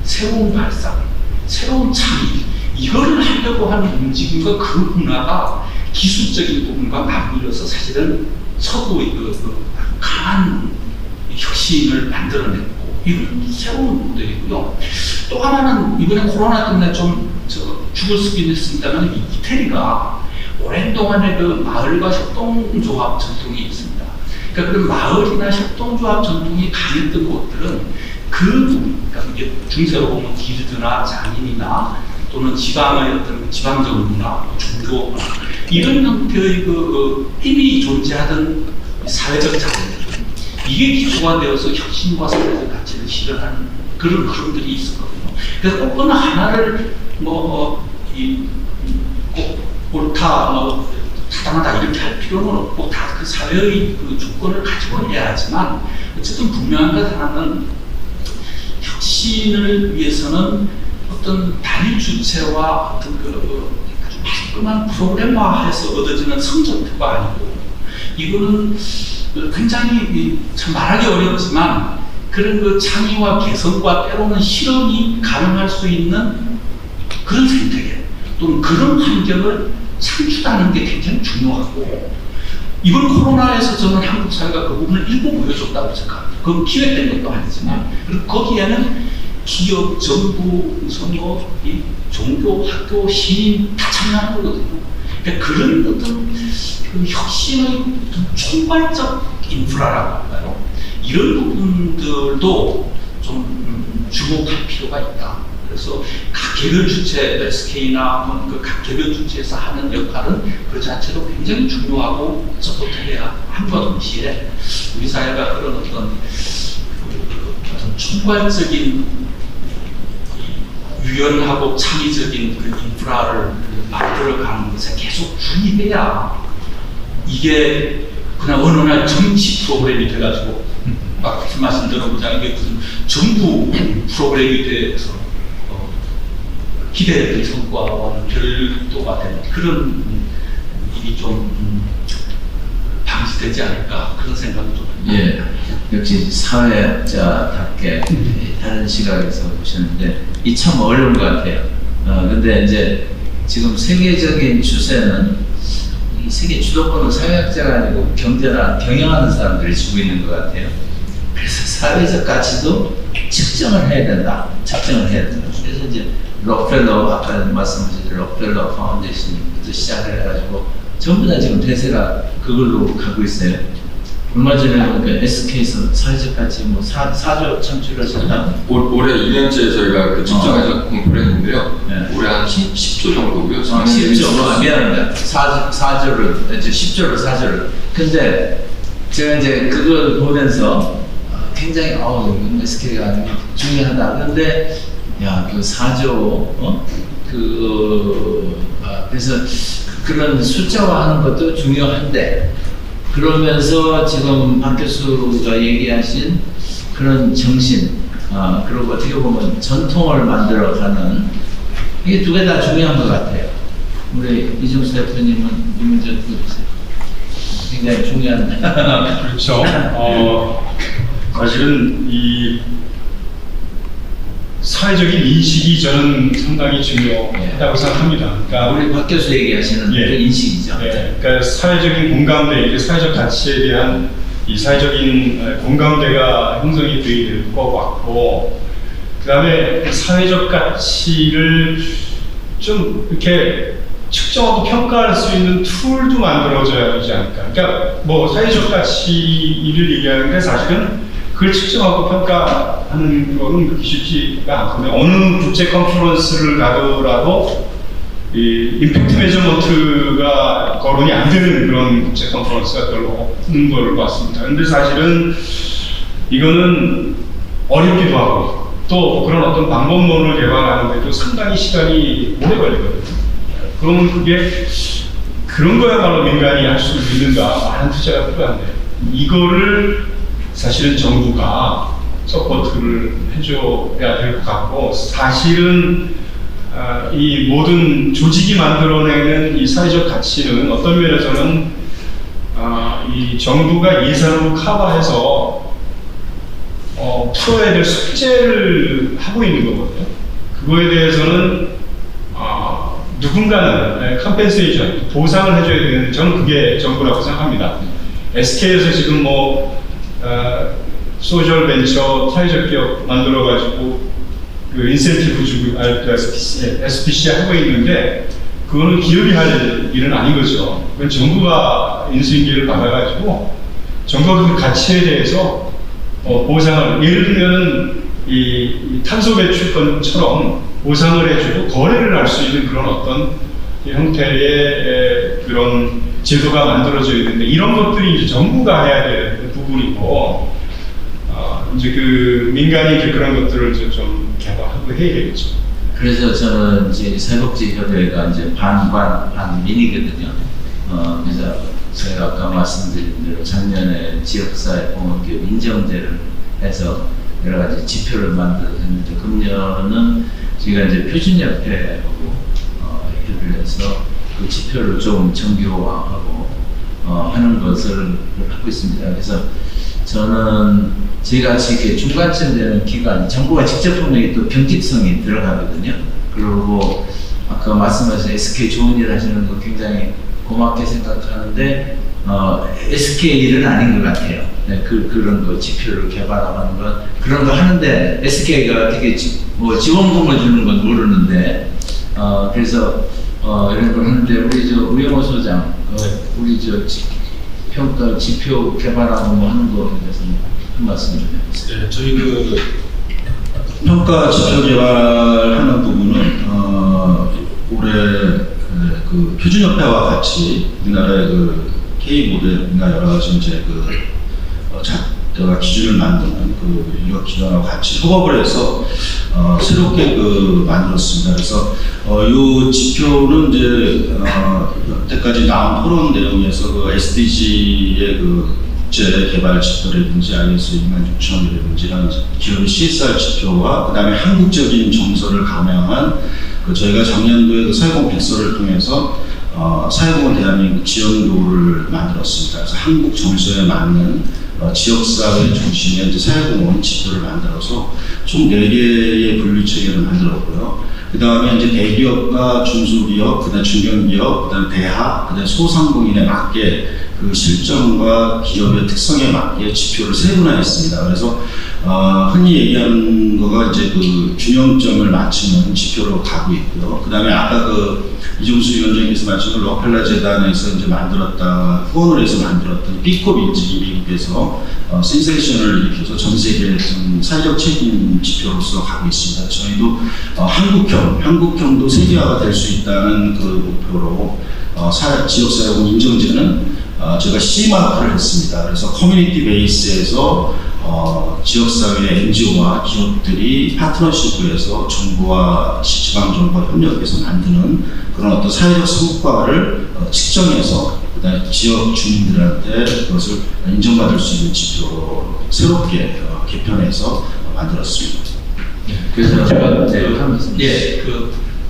새로운 발상, 새로운 창의 이거를 하려고 하는 움직임과 그 문화가 기술적인 부분과 맞물려서 사실은 서구의 강한 혁신을 만들어냈고 이건 새로운 모델이고요. 또 하나는 이번에 코로나 때문에 좀 죽을 수긴 했습니다만 이태리가 오랜 동안에 마을과 협동조합 전통이 있습니다. 그러니까 그런 마을이나 협동조합 전통이 강했던 곳들은 그 부분, 그러니까 이게 중세로 보면 길드나 장인이나 또는 지방의 어떤 지방적 문화, 종교 이런 형태의 힘이 존재하던 사회적 자본들 이게 기초가 되어서 혁신과 사회적 가치를 실현하는 그런 흐름들이 있었거든요. 그래서 꼭 어느 하나를 꼭 옳다, 타당하다 이렇게 할 필요는 없고 다 그 사회의 조건을 가지고 해야 하지만 어쨌든 분명한 것 하나는 혁신을 위해서는 어떤 단일 주체와 어떤 그 아주 깔끔한 프로그램화해서 얻어지는 성적표가 아니고 이거는 굉장히 참 말하기 어렵지만 그런 그 창의와 개성과 때로는 실험이 가능할 수 있는 그런 생태계 또는 그런 환경을 창출하는 게 굉장히 중요하고 이번 코로나에서 저는 한국 사회가 그 부분을 일부 보여줬다고 생각합니다. 그건 기획된 것도 아니지만 그리고 거기에는 기업, 정부, 선거, 이 종교, 학교, 시민 다 참여하는 거거든요. 그러니까 그런 어떤 그 혁신의 총괄적 인프라라고 할까요? 이런 부분들도 좀 주목할 필요가 있다. 그래서 각 개별 주체, SK나 각 개별 주체에서 하는 역할은 그 자체로 굉장히 중요하고 서포트해야 함과 동시에 우리 사회가 그런 어떤 총괄적인 유연하고 창의적인 그 인프라를 만들어가는 것에 계속 주의해야 이게 그냥 어느 날 정치 프로그램이 돼가지고 막 말씀 들어보자 이게 무슨 정부 프로그램이 돼서 기대했던 성과와는 별도가 되는 그런 일이 좀 방지되지 않을까 그런 생각도 좀 예, 역시 사회학자답게 다른 시각에서 보셨는데 이 참 어려운 것 같아요. 근데 이제 지금 세계적인 추세는 이 세계 주도권은 사회학자가 아니고 경제나 경영하는 사람들이 쥐고 있는 것 같아요. 그래서 사회적 가치도 측정을 해야 된다. 측정을 해야 된다. 그래서 이제 록펠러, 아까 말씀하신 록펠러 파운데이션부터 시작을 해가지고 전부 다 지금 대세가 그걸로 가고 있어요. 얼마 전에 보니까 SK에서 사회적 가치 뭐 4조 창출하셨다. 올해 2년째 저희가 그 측정해서 공부를 했는데요. 네. 올해 한 10조 정도고요. 10조, 미안합니다. 4조를, 이제 10조를 4조를. 근데 제가 이제 그걸 보면서 굉장히 SK가 아주 중요하다. 그런데 야, 그 4조, 그래서 그런 숫자화하는 것도 중요한데, 그러면서 지금 박 교수가 얘기하신 그런 정신, 그리고 어떻게 보면 전통을 만들어가는 이게 두 개 다 중요한 것 같아요. 우리 이종수 대표님은 이 문제 어떻게 보세요? 굉장히 중요한. 그렇죠. 사실은 이 사회적인 인식이 저는 상당히 중요하다고 생각합니다. 그러니까 우리 박 교수 얘기하시는 예. 그 인식이죠. 네, 그러니까 사회적인 공감대, 이게 사회적 가치에 대한 이 사회적인 공감대가 형성이 되어야 될 것 같고, 그 다음에 사회적 가치를 좀 이렇게 측정하고 평가할 수 있는 툴도 만들어져야 되지 않을까. 그러니까 뭐 사회적 가치를 얘기하는데 사실은 그걸 측정하고 평가하는 거는 그렇게 쉽지가 않거든요. 어느 국제 컨퍼런스를 가더라도 이 임팩트 메저먼트가 거론이 안 되는 그런 국제 컨퍼런스가 별로 없는 걸 봤습니다. 근데 사실은 이거는 어렵기도 하고 또 그런 어떤 방법론을 개발하는데도 상당히 시간이 오래 걸리거든요. 그러면 그게 그런 거야말로 민간이 할 수 있는가, 많은 투자가 필요한데 이거를 사실은 정부가 서포트를 해줘야 될 것 같고, 사실은 이 모든 조직이 만들어내는 이 사회적 가치는 어떤 면에서는 이 정부가 예산으로 커버해서 풀어야 될 숙제를 하고 있는 거거든요. 그거에 대해서는 누군가는 컴펜세이션, 보상을 해줘야 되는데 저는 그게 정부라고 생각합니다. SK에서 지금 뭐 소셜 벤처 사회적 기업 만들어가지고 그 인센티브 주고 SPC 하고 있는데 그거는 기업이 할 일은 아닌 거죠. 그건 정부가 인수인계를 받아가지고 정부가 그 가치에 대해서 보상을, 예를 들면 이 탄소 배출권처럼 보상을 해주고 거래를 할 수 있는 그런 어떤 형태의 그런 제도가 만들어져야 되는데 이런 것들이 이제 정부가 해야 될 부분이고 이제 그 민간이 이제 그런 것들을 이제 좀 개발하고 해야 되겠죠. 그래서 저는 이제 사회복지협회가 이제 반민이거든요. 그래서 제가 아까 말씀드린 대로 작년에 지역사회 공헌기업 인정제를 해서 여러 가지 지표를 만들었는데 금년은 저희가 이제 표준협회하고 협의를 해서 그 지표를 좀 정교화하고 하는 것을 하고 있습니다. 그래서 저는 저희가 이렇게 중간쯤 되는 기간, 정부가 직접 분명히 또 경직성이 들어가거든요. 그리고 아까 말씀하신 SK 좋은 일 하시는 거 굉장히 고맙게 생각하는데 SK 일은 아닌 것 같아요. 네, 그런 거 지표를 개발하는 것 그런 거 하는데 SK가 되게 지원금을 주는 건 모르는데 그래서 이런 걸 하는데 우리 저 우영호 소장 우리 저 평가 지표 개발하고 뭐 하는 거에 대해서 한 말씀 좀 해주세요. 네, 저희 그 평가 지표 개발하는 부분은 올해 그 표준협회와 같이 우리나라의 그 K 모델이나 여러 가지 이제 제가 기준을 만드는 그 인력 기관하고 같이 협업을 해서 새롭게 만들었습니다. 그래서 이 지표는 이제 여태까지 나온 토론 내용에서 그 SDG의 국제 개발 지표라든지 ISO 26000이라든지 이런 기업의 CSR 지표와 그다음에 한국적인 정서를 감행한 저희가 작년도에 사회공 백서를 통해서 사회공헌 대한민국 지원도를 만들었습니다. 그래서 한국 정서에 맞는 지역사회 중심의 이제 사회공헌 지표를 만들어서 총 4개의 분류 체계를 만들었고요. 그 다음에 이제 대기업과 중소기업, 그 다음에 중견기업, 그 다음에 대학, 그 다음에 소상공인에 맞게 그 실정과 기업의 특성에 맞게 지표를 세분화했습니다. 그래서 흔히 얘기하는 거가 이제 그 균형점을 맞추는 지표로 가고 있고요. 그 다음에 아까 이종수 위원장님께서 말씀하신 록펠러 재단에서 이제 후원을 해서 만들었던 B컵인지 미국에서 센세이션을 일으켜서 전 세계 좀 사회적 책임 지표로서 가고 있습니다. 저희도 한국형도 세계화가 될 수 있다는 그 목표로 지역사회공 인정제는 제가 C마크를 했습니다. 그래서 커뮤니티 베이스에서 지역사회 NGO와 기업들이 파트너십을 해서 정부와 지방정부와 협력해서 만드는 그런 어떤 사회적 성과를 측정해서 그다음에 지역 주민들한테 그것을 인정받을 수 있는 지표로 새롭게 개편해서 만들었습니다. 그래서 제가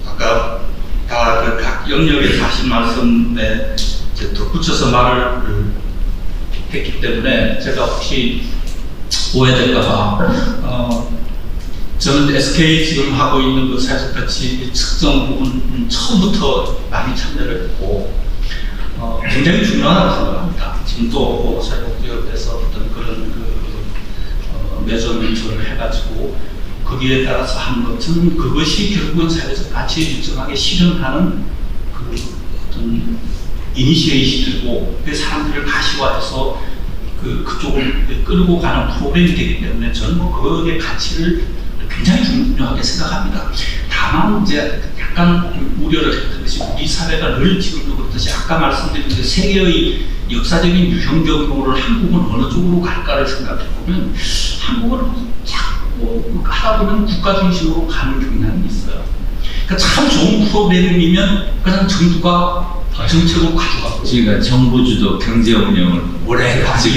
아까 다 각 영역에서 하신 말씀에 덧붙여서 말을 했기 때문에 제가 혹시 오해될까봐 저는 SK 지금 하고 있는 그 사회적 가치 측정 부분 처음부터 많이 참여를 했고 굉장히 중요하다고 생각합니다. 지금도 사회복지협에서 어떤 그런 매저먼트를 해가지고 거기에 따라서 하는 것은 그것이 결국은 사회적 가치를 일정하게 실현하는 어떤 이니시에이션이고 그 사람들을 가시화해서 그쪽을 끌고 가는 프로그램이 되기 때문에 저는 거기에 가치를 굉장히 중요하게 생각합니다. 다만 이제 약간 우려를 했던 것이 우리 사회가 늘 지금도 그렇듯이 아까 말씀드린 세계의 역사적인 유형적으로를 한국은 어느 쪽으로 갈까를 생각해 보면 한국은 자꾸 하다 보면 국가 중심으로 가는 경향이 있어요. 그러니까 참 좋은 프로그램이면 그냥 정부가 정책으로 가져가고 지금 정부 주도 경제 운영을 오래 가지고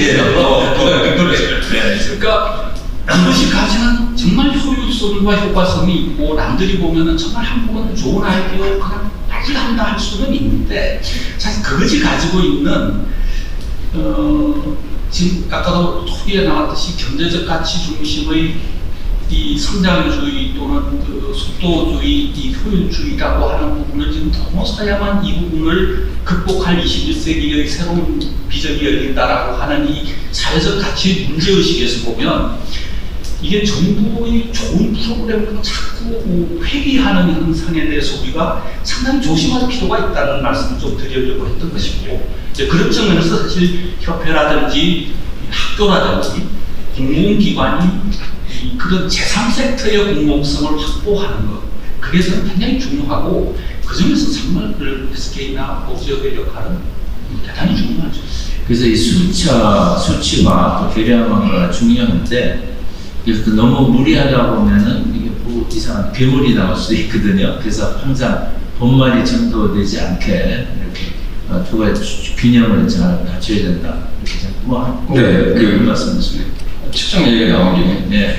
그러니까 그것이 가지는 정말 효율성과 효과성이 있고 남들이 보면은 정말 한국은 좋은 아이디어 그냥 빨리 한다 할 수는 있는데 사실 그것이 가지고 있는 지금 아까도 토기에 나왔듯이 경제적 가치 중심의 이 성장주의 또는 속도주의, 이 효율주의라고 하는 부분을 지금 넘어서야만 이 부분을 극복할 21세기의 새로운 비전이 열린다라고 하는 이 사회적 가치 문제의식에서 보면 이게 정부의 좋은 프로그램을 자꾸 회귀하는 현상에 대해서 우리가 상당히 조심할 필요가 있다는 말씀을 좀 드리려고 했던 것이고 이제 그런 측면에서 사실 협회라든지 학교라든지 공공기관이 그런 제3섹터의 공공성을 확보하는 것 그게 저는 굉장히 중요하고 그 점에서 정말 그 SK나 복지협의 역할은 대단히 중요하죠. 그래서 이 수치와 또 계량화가 중요한데 그래서 너무 무리하다 보면은 이게 뭐 이상한 괴물이 나올 수도 있거든요. 그래서 항상 본말이 전도되지 않게 이렇게 두 가지 균형을 잘 갖춰야 된다. 이렇게 뭐 말씀하시네요. 측정 얘기가 나온 김에 네.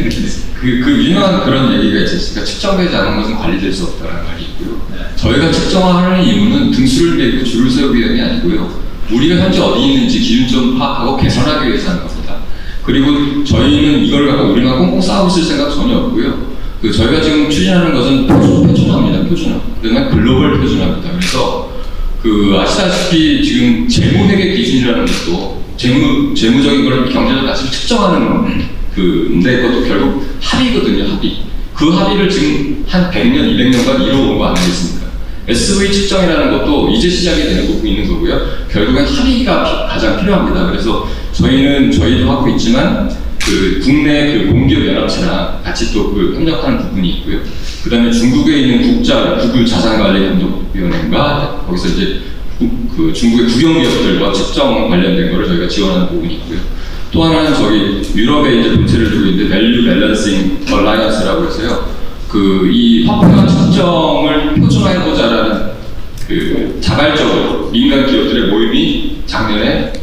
그 유명한 그런 얘기가 있었으니까 측정되지 않은 것은 관리될 수 없다는 말이 있고요. 네. 저희가 측정하는 이유는 등수를 매고 줄을 세우기 위함이 아니고요. 우리가 현재 어디 있는지 기준점 파악하고 개선하기 위해서 하는 겁니다. 그리고 저희는 이걸 갖고 우리가 꽁꽁 싸우고 있을 생각 전혀 없고요. 저희가 지금 추진하는 것은 표준화입니다. 표준화. 그러나 글로벌 표준화입니다. 그래서 아시다시피 지금 재무회계 기준이라는 것도 재무적인 걸 경제적 가치를 측정하는 근데 그것도 결국 합의거든요. 합의. 그 합의를 지금 한 100년, 200년간 이뤄온 거 아니겠습니까? SV 측정이라는 것도 이제 시작이 되고 있는 거고요. 결국엔 합의가 가장 필요합니다. 그래서 저희도 하고 있지만 국내 공기업 연합체랑 같이 또 협력하는 부분이 있고요. 그 다음에 중국에 있는 구글 자산관리협력위원회가 거기서 이제 중국의 국영기업들과 측정 관련된 거를 저희가 지원하는 부분이 있고요. 또 하나는 유럽에 이제 본체를 두고 있는데 Value Balancing Alliance라고 해서요. 이 화폐화 측정을 표준화해보자라는 자발적으로 민간 기업들의 모임이 작년에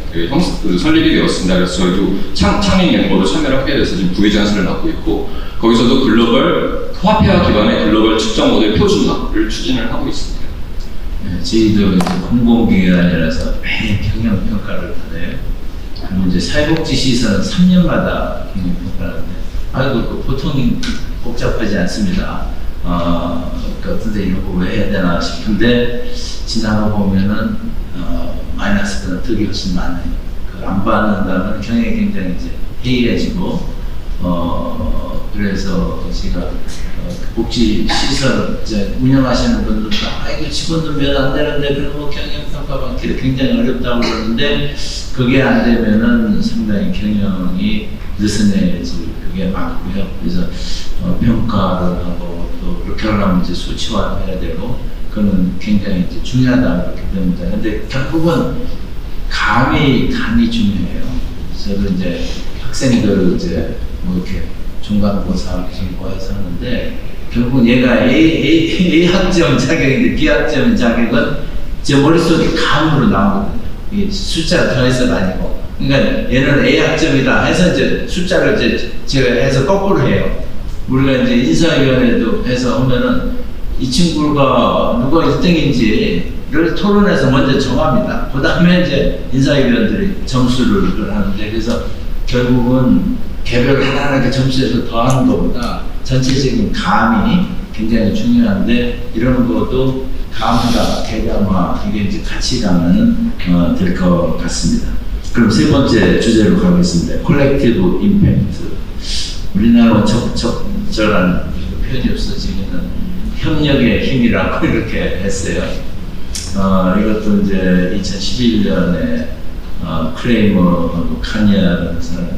설립이 되었습니다. 그래서 저희도 창립 멤버로 참여를 하게 돼서 지금 부회장실을 맡고 있고 거기서도 글로벌 화폐화 기반의 글로벌 측정 모델 표준화를 추진을 하고 있습니다. 네, 저희도 이제 공공기관이라서 매일 경영평가를 하네요. 그리고 이제 사회복지 시설은 3년마다 경영평가하는데 보통 복잡하지 않습니다. 어떤데 이런 거 왜 해야 되나 싶은데 지나가 보면은 마이너스보다 득이 훨씬 많아요. 안 받는다면 경영이 굉장히 이제 해이해지고 그래서 제가 복지 시설 이제 운영하시는 분들도 이거 직원들 몇 안 되는데 그런 거 경영 평가 받기를 굉장히 어렵다고 그러는데 그게 안 되면은 상당히 경영이 느슨해질 그게 많고요. 그래서 평가를 하고 또 그렇게 하려면 이제 수치화해야 되고 그거는 굉장히 이제 중요하다 그렇게 됩니다. 근데 결국은 감이 중요해요. 저도 이제 학생들 이제 이렇게 중간고사 기준고해서 하는데 결국은 얘가 A 학점 자격인데 B 학점 자격은 제 머릿속에 감으로 나오거든요. 이게 숫자 더해서가 아니고. 그러니까 얘는 A 학점이다 해서 이제 숫자를 이제 제가 해서 거꾸로 해요. 우리가 이제 인사위원회도 해서 하면은 이 친구가 누가 1등인지를 토론해서 먼저 정합니다. 그 다음에 이제 인사위원들이 점수를 하는데 그래서 결국은 개별 하나하나 점수에서 더하는 것보다 전체적인 감이 굉장히 중요한데 이런 것도 감과 개감화 이게 이제 같이 가면 될 것 같습니다. 그럼 세 번째 주제로 가겠습니다. 콜렉티브 임팩트. 우리나라는 적절한 표현이 없어지기는 협력의 힘이라고 이렇게 했어요. 이것도 이제 2011년에 크레이머하고 카니아라는 사람이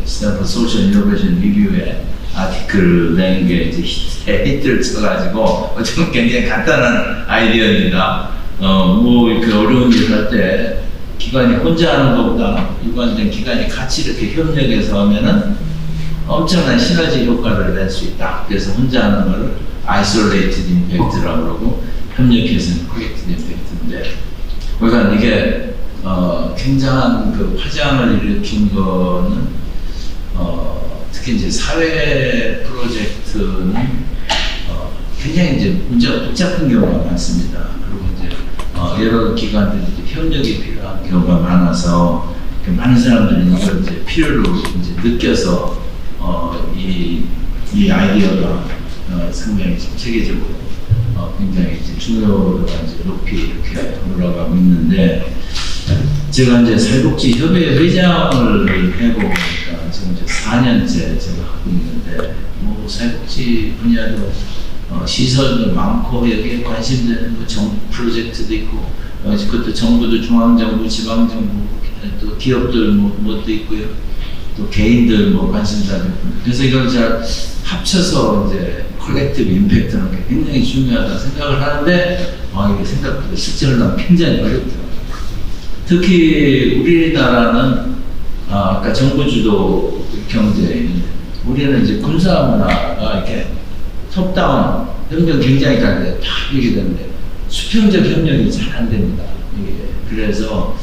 스탠퍼드 소셜 이노베이션 리뷰에 아티클을 낸 게 이제 히트를 쳐가지고 어쩌면 굉장히 간단한 아이디어입니다. 이렇게 어려운 일을 할 때 기관이 혼자 하는 것보다 유관된 기관이 같이 이렇게 협력해서 하면은 엄청난 시너지 효과를 낼 수 있다. 그래서 혼자 하는 거를 isolated impact라고 그러고 협력해서는 collective impact인데 그러니까 이게 굉장한 파장을 일으킨 거는 특히 이제 사회 프로젝트는 굉장히 이제 문제가 복잡한 경우가 많습니다. 그리고 이제 여러 기관들이 이제 협력이 필요한 경우가 많아서 많은 사람들이 이걸 이제 필요로 이제 느껴서 이 아이디어가 상당히 세계적으로 굉장히 이제 중요도가 이제 높이 이렇게 올라가고 있는데 제가 이제 사회복지 협의회 회장을 해보니까 지금 이제 4년째 제가 하고 있는데 사회복지 분야도 시설도 많고 여기에 관심되는 프로젝트도 있고 그것도 정부도 중앙정부, 지방정부 또 기업들 뭐도 있고요. 또 개인들 관심사도 있고 그래서 이걸 잘 합쳐서 이제 콜렉티브 임팩트는 게 굉장히 중요하다 생각을 하는데 이게 생각보다 실제로 하면 굉장히 어렵더라고요. 특히 우리나라는 아까 정부주도 경제인데 우리는 이제 군사 문화가 이렇게 톱다운 협력 굉장히 다 이게 되는데 수평적 협력이 잘 안 됩니다. 그래서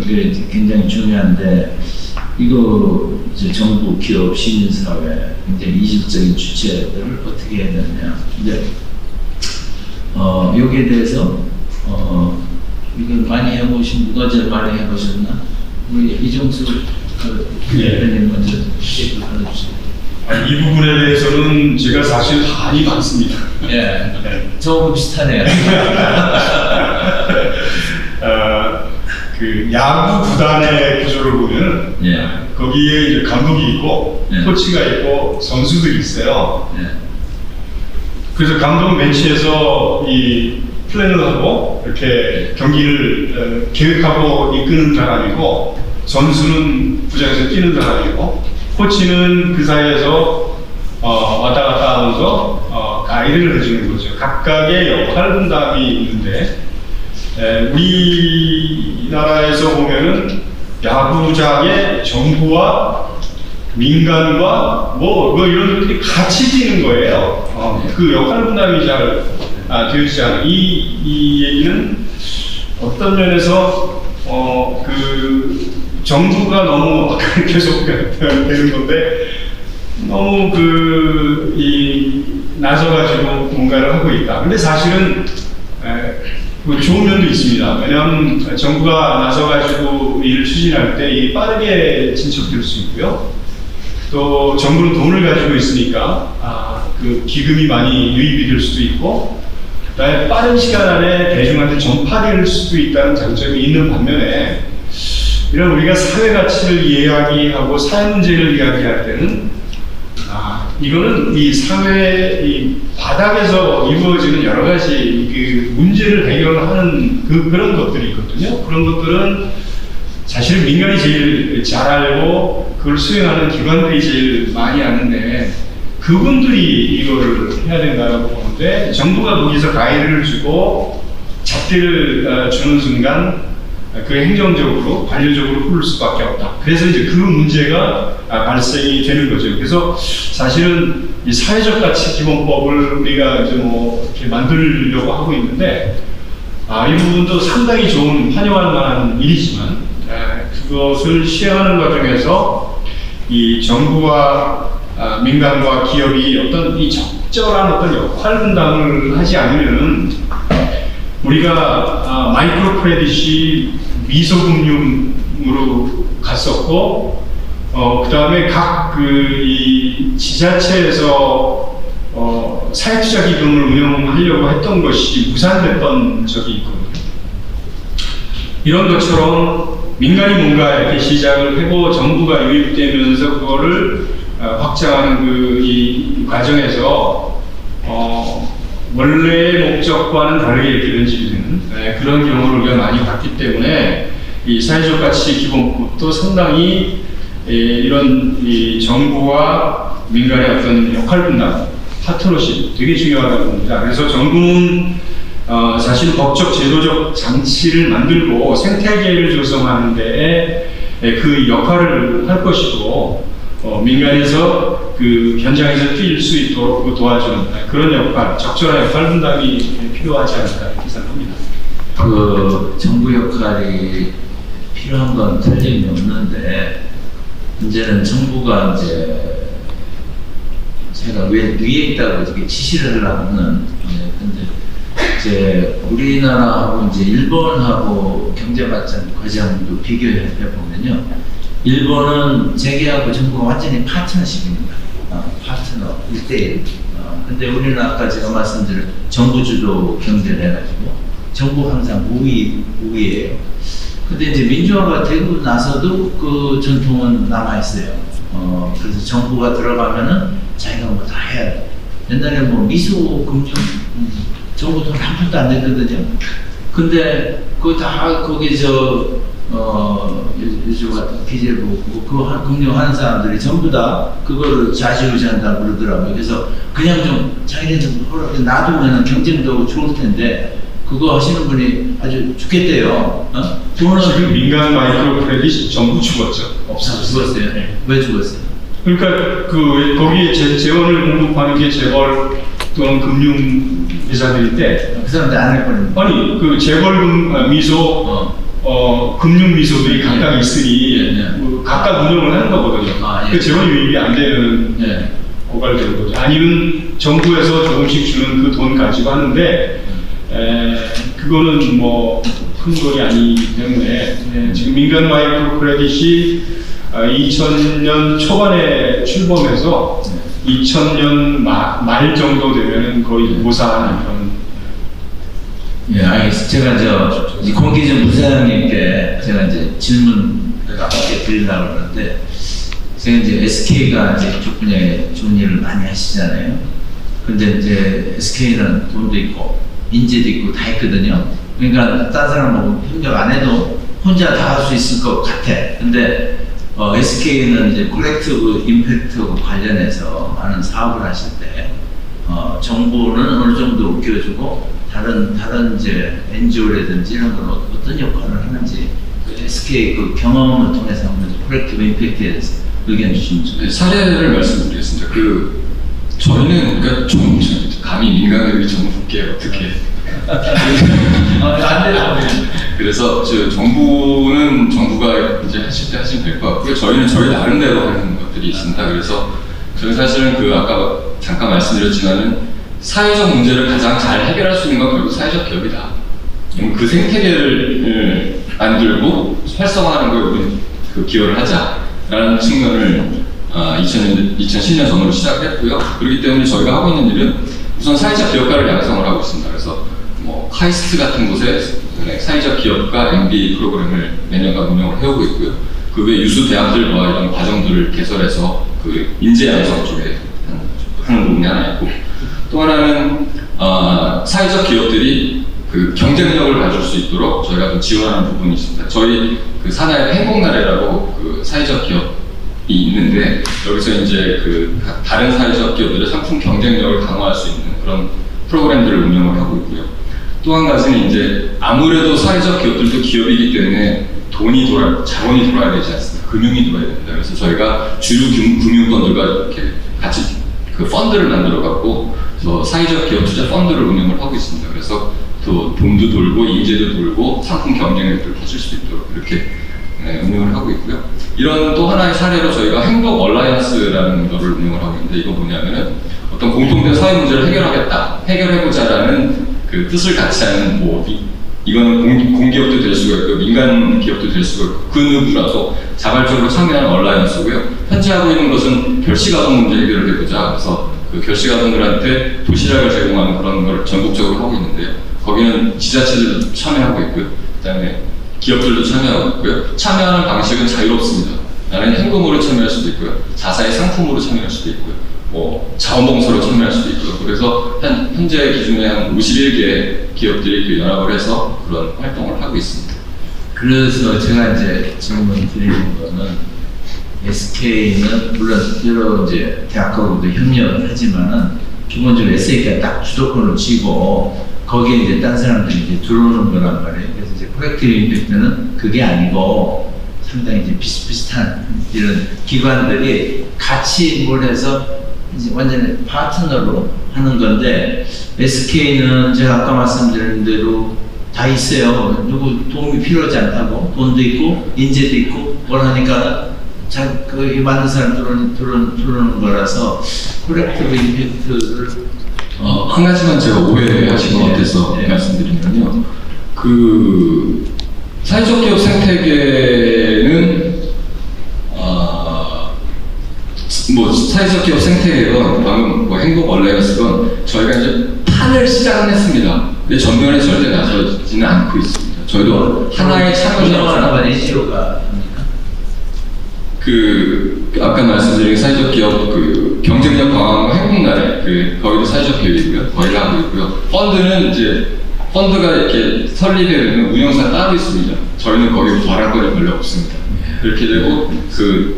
이게 굉장히 중요한데 이거 이제 정부, 기업, 시민사회 굉장히 이질적인 주체들을 어떻게 해야 되느냐. 근데 여기에 대해서 이걸 많이 해보신 누가 제일 많이 해보셨나? 우리 이정수 대표님 먼저 얘기를 해주세요. 이 부분에 대해서는 제가 사실 한이 많습니다. 예, 저하고 비슷하네요. 그 야구 구단의 구조를 보면 예. 거기에 이제 감독이 있고 예. 코치가 있고 선수들이 있어요. 예. 그래서 감독은 벤치에서 이 플랜을 하고 이렇게 경기를 계획하고 이끄는 사람이고, 선수는 구장에서 뛰는 사람이고, 코치는 그 사이에서 왔다 갔다 하면서 가이드를 해주는 거죠. 각각의 역할 분담이 있는데, 우리나라에서 보면은 야구장에 정부와 민간과 뭐 이런 것들이 같이 뛰는 거예요. 그 역할 분담이 잘 되어지지 않아요. 이 얘기는 어떤 면에서 그 정부가 너무 아까 계속 되는 건데, 너무 나서가지고 뭔가를 하고 있다. 근데 사실은 좋은 면도 있습니다. 왜냐하면 정부가 나서가지고 일을 추진할 때 빠르게 진척될 수 있고요. 또 정부는 돈을 가지고 있으니까 그 기금이 많이 유입이 될 수도 있고, 그다음에 빠른 시간 안에 대중한테 전파될 수도 있다는 장점이 있는 반면에, 이런 우리가 사회 가치를 이야기하고 사회 문제를 이야기할 때는 이거는 이 사회 이 바닥에서 이루어지는 여러 가지 그 문제를 해결하는 그런 것들이 있거든요. 그런 것들은 사실 민간이 제일 잘 알고 그걸 수행하는 기관들이 제일 많이 아는데, 그분들이 이거를 해야 된다고 보는데, 정부가 거기서 가이드를 주고 잣대를 주는 순간 그 행정적으로 관료적으로 풀릴 수밖에 없다. 그래서 이제 그 문제가 발생이 되는 거죠. 그래서 사실은 이 사회적 가치 기본법을 우리가 이제 뭐 이렇게 만들려고 하고 있는데, 이 부분도 상당히 좋은 환영할 만한 일이지만, 그것을 시행하는 과정에서 이 정부와 민간과 기업이 어떤 이 적절한 어떤 역할 분담을 하지 않으면은, 우리가 마이크로 크레딧이 미소금융으로 갔었고, 그 다음에 각 이 지자체에서 사회투자 기금을 운영하려고 했던 것이 무산됐던 적이 있거든요. 이런 것처럼 민간이 뭔가 이렇게 시작을 하고 정부가 유입되면서 그거를 확장하는 이 과정에서 원래의 목적과는 다르게 이렇게 변질되는 그런 경우를 우리가 많이 봤기 때문에, 이 사회적 가치 기본법도 상당히 이런 이 정부와 민간의 어떤 역할 분담, 파트너십 되게 중요하다고 봅니다. 그래서 정부는 사실 법적 제도적 장치를 만들고 생태계를 조성하는 데에 그 역할을 할 것이고, 민간에서 그 현장에서 뛸 수 있도록 도와주는 그런 역할, 적절한 역할 분담이 필요하지 않을까 이렇게 생각합니다. 그 정부 역할이 필요한 건 틀림이 없는데, 문제는 정부가 이제 제가 위에 있다고 이렇게 지시를 하려면, 근데 이제 우리나라하고 이제 일본하고 경제 발전 과정도 비교해 보면요, 일본은 재계하고 정부가 완전히 파트너십입니다. 파트너 1대1. 근데 우리는 아까 제가 말씀드린 정부 주도 경제를 해가지고 정부 항상 우위예요. 근데 이제 민주화가 되고 나서도 그 전통은 남아있어요. 그래서 정부가 들어가면은 자기가 뭐 다 해야 돼. 옛날에 뭐 미소금융, 정부 돈 한 푼도 안 냈거든요. 근데 그거 다 거기 요즘 같은 기재부 그거 금융하는 사람들이 전부 다 그거를 좌지우지한다고 그러더라고요. 그래서 그냥 좀 자기네들 놔두면 경쟁도 좋을 텐데, 그거 하시는 분이 아주 죽겠대요. 돈은 지금 민간 마이크로 크레딧 전부 죽었죠. 죽었어요. 네. 왜 죽었어요? 그러니까 거기에 재원을 공급하는 게 재벌 또는 금융 회사들인데, 그 사람들 안 할 뻔했는데. 아니 그 재벌금 미소 금융 비서들이 각각 있으니 네. 각각 운영을 하는 거거든요. 아, 예. 그 재원 유입이 안 되는 네. 고갈되는 거죠. 아니면 정부에서 조금씩 주는 그 돈 가지고 하는데 그거는 뭐 큰 돈이 아니기 때문에 지금 민간 마이크로 크레딧이 2000년 초반에 출범해서 2000년 말 정도 되면은 거의 무사한 그런. 예, 알겠습니다. 제가 이 공기준 부사장님께 제가 이제 질문을 앞에 드리려고 그러는데, 제가 이제 SK가 이제 이쪽 분야에 좋은 일을 많이 하시잖아요. 근데 이제 SK는 돈도 있고, 인재도 있고 다 있거든요. 그러니까 딴 사람하고 협력 안 해도 혼자 다 할 수 있을 것 같아. 근데 SK는 이제 콜렉티브 임팩트하고 관련해서 많은 사업을 하실 때, 정부는 어느 정도 웃겨주고, 다른 이제 NGO라든지 이런 건 어떤 역할을 하는지, 그 SK 그 경험을 통해서 한번 콜렉티브 임팩트에 대해서 의견 주시면 좋겠습니다. 네, 사례를 말씀드리겠습니다. 저희는 그러니까 감히 민간회의 정부께 어떻게 안 돼요. 그래서 정부는 정부가 이제 하실 때 하시면 될 것 같고요. 저희는 저희 나름대로 하는 것들이 있습니다. 그래서 저는 사실은 아까 잠깐 말씀드렸지만은 사회적 문제를 가장 잘 해결할 수 있는 건 결국 사회적 기업이다. 그 생태계를 만들고 활성화하는 거에 우리는 기여를 하자라는 측면을 2010년 전후로 시작했고요. 그렇기 때문에 저희가 하고 있는 일은 우선 사회적 기업가를 양성을 하고 있습니다. 그래서 카이스트 같은 곳에 사회적 기업가 MBA 프로그램을 매년간 운영을 해오고 있고요. 그 외 유수 대학들과 이런 과정들을 개설해서 인재 양성 쪽에 하는 부분이 하나 있고, 또 하나는 사회적 기업들이 경쟁력을 가질 수 있도록 저희가 좀 지원하는 부분이 있습니다. 저희 산하의 행복나래라고 사회적 기업이 있는데, 여기서 이제 다른 사회적 기업들의 상품 경쟁력을 강화할 수 있는 그런 프로그램들을 운영을 하고 있고요. 또 한 가지는 이제 아무래도 사회적 기업들도 기업이기 때문에 자본이 돌아야 되지 않습니까? 금융이 돌아야 됩니다. 그래서 저희가 주류 금융권들과 이렇게 같이 펀드를 만들어 갖고 사회적 기업 투자 펀드를 운영을 하고 있습니다. 그래서 또 돈도 돌고 인재도 돌고 상품 경쟁력을 가질 수 있도록 이렇게 운영을 하고 있고요. 이런 또 하나의 사례로 저희가 행복 얼라이언스라는 것을 운영을 하고 있는데, 이거 뭐냐면은 어떤 공통된 사회 문제를 해결해보자라는 뜻을 같이 하는 이거는 공기업도 될 수가 있고 민간 기업도 될 수가 있고 그 누구라도 자발적으로 참여하는 얼라이언스고요. 현재 하고 있는 것은 결식아동 문제 해결을 해보자. 그래서 결식아동들한테 도시락을 제공하는 그런 걸 전국적으로 하고 있는데요. 거기는 지자체들도 참여하고 있고요. 그다음에 기업들도 참여하고 있고요. 참여하는 방식은 자유롭습니다. 나는 현금으로 참여할 수도 있고요. 자사의 상품으로 참여할 수도 있고요. 자원봉사로 참여할 수도 있고요. 그래서 현재 기준에 한 51개 기업들이 연합을 해서 그런 활동을 하고 있습니다. 그래서 제가 이제 질문 드리는 거는, SK는 물론 여러 이제 대학하고도 협력을 하지만은 기본적으로 SK가 딱 주도권을 쥐고 거기에 이제 딴 사람들이 이제 들어오는 거란 말이에요. 그래서 이제 콜렉티브 임팩트는 그게 아니고 상당히 이제 비슷비슷한 이런 기관들이 같이 뭘 해서 이제 완전히 파트너로 하는 건데, SK는 제가 아까 말씀드린 대로 다 있어요. 누구 도움이 필요하지 않다고, 돈도 있고 인재도 있고 뭘 하니까 많은 사람 들어오는 거라서 콜렉티브 임팩트를 한 가지만 제가 오해하신 것 같아서 말씀드리면요. 사회적 기업 생태계는 사회적 기업 생태계건 방금 행복 얼라이언스건 저희가 이제 판을 시작은 했습니다. 근데 전면에 절대 나서지는 않고 있습니다. 저희도 하나의 참여자로서 NGO가 아까 말씀드린 사회적 기업 경쟁력 강화와 행복나래 거기도 사회적 기업이고요. 거기가 하고 있고요. 펀드가 이렇게 설립되면 운영사 따로 있습니다. 저희는 거기 발악거리 별로 없습니다. 그렇게 되고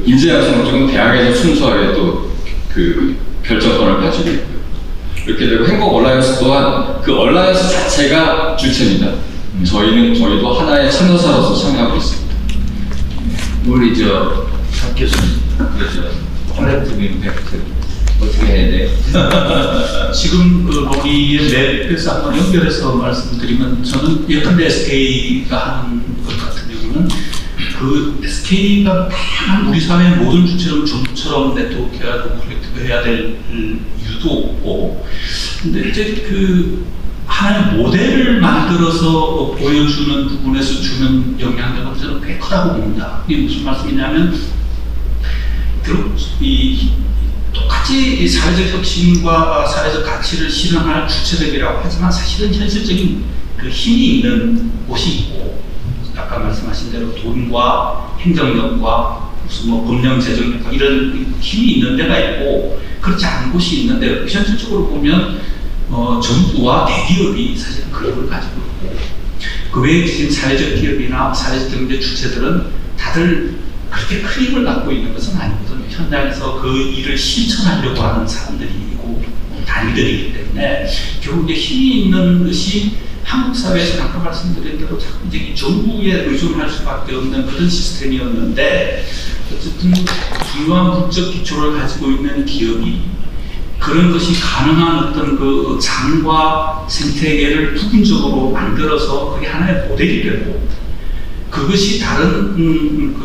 인재 양성 쪽은 대학에서 순수하게 또 결정권을 가지고 있고요. 이렇게 되고 행복 얼라이언스 또한 얼라이언스 자체가 주체입니다. 저희도 하나의 참여사로서 참여하고 있습니다. 우리 박 교수님, 콜렉티브 임팩트 어떻게 해야 돼요? 지금 거기에 맵에서 한번 연결해서 말씀드리면, 저는 예컨대 SK가 하는 것 같아요. 그 SK가 다양한 우리 사회의 모든 주체를 정부처럼 네트워크해야 되고 콜렉티브 해야 될 이유도 없고, 근데 이제 그 하나의 모델을 만들어서 보여주는 부분에서 주는 영향력은 저는 꽤 크다고 봅니다. 이게 무슨 말씀이냐면, 똑같이 이 사회적 혁신과 사회적 가치를 실현할 주체들이라고 하지만 사실은 현실적인 그 힘이 있는 곳이 있고, 아까 말씀하신 대로 돈과 행정력과 무슨 뭐 법령 제정력 이런 힘이 있는 데가 있고, 그렇지 않은 곳이 있는데, 현실적으로 보면 정부와 대기업이 사실 그 힘을 가지고 있고, 그 외에 지금 사회적 기업이나 사회적 경제 주체들은 다들 그렇게 큰 힘을 갖고 있는 것은 아니거든요. 현장에서 그 일을 실천하려고 하는 사람들이고 단위들이기 때문에 결국 이제 힘이 있는 것이 한국 사회에서 아까 말씀드린 대로 자꾸 이제 정부에 의존할 수밖에 없는 그런 시스템이었는데, 어쨌든 중요한 물적 기초를 가지고 있는 기업이 그런 것이 가능한 어떤 그 장과 생태계를 부분적으로 만들어서 그게 하나의 모델이 되고, 그것이 다른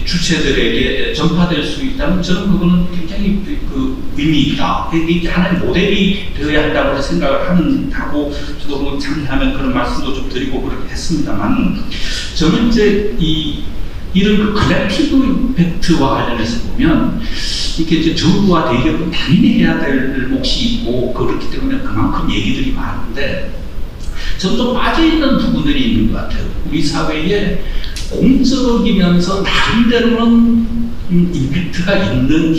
주체들에게 전파될 수 있다면 저는 그거는 굉장히 그 의미 있다. 이게 하나의 모델이 되어야 한다고 생각을 한다고 저도 참여하면 그런 말씀도 좀 드리고 그렇게 했습니다만, 저는 이제 이런 그 컬렉티브 임팩트와 관련해서 보면 이게 이제 정부와 대기업은 당연히 해야 될 몫이 있고, 그렇기 때문에 그만큼 얘기들이 많은데 점점 빠져있는 부분들이 있는 것 같아요. 우리 사회에 공적이면서 나름대로는 임팩트가 있는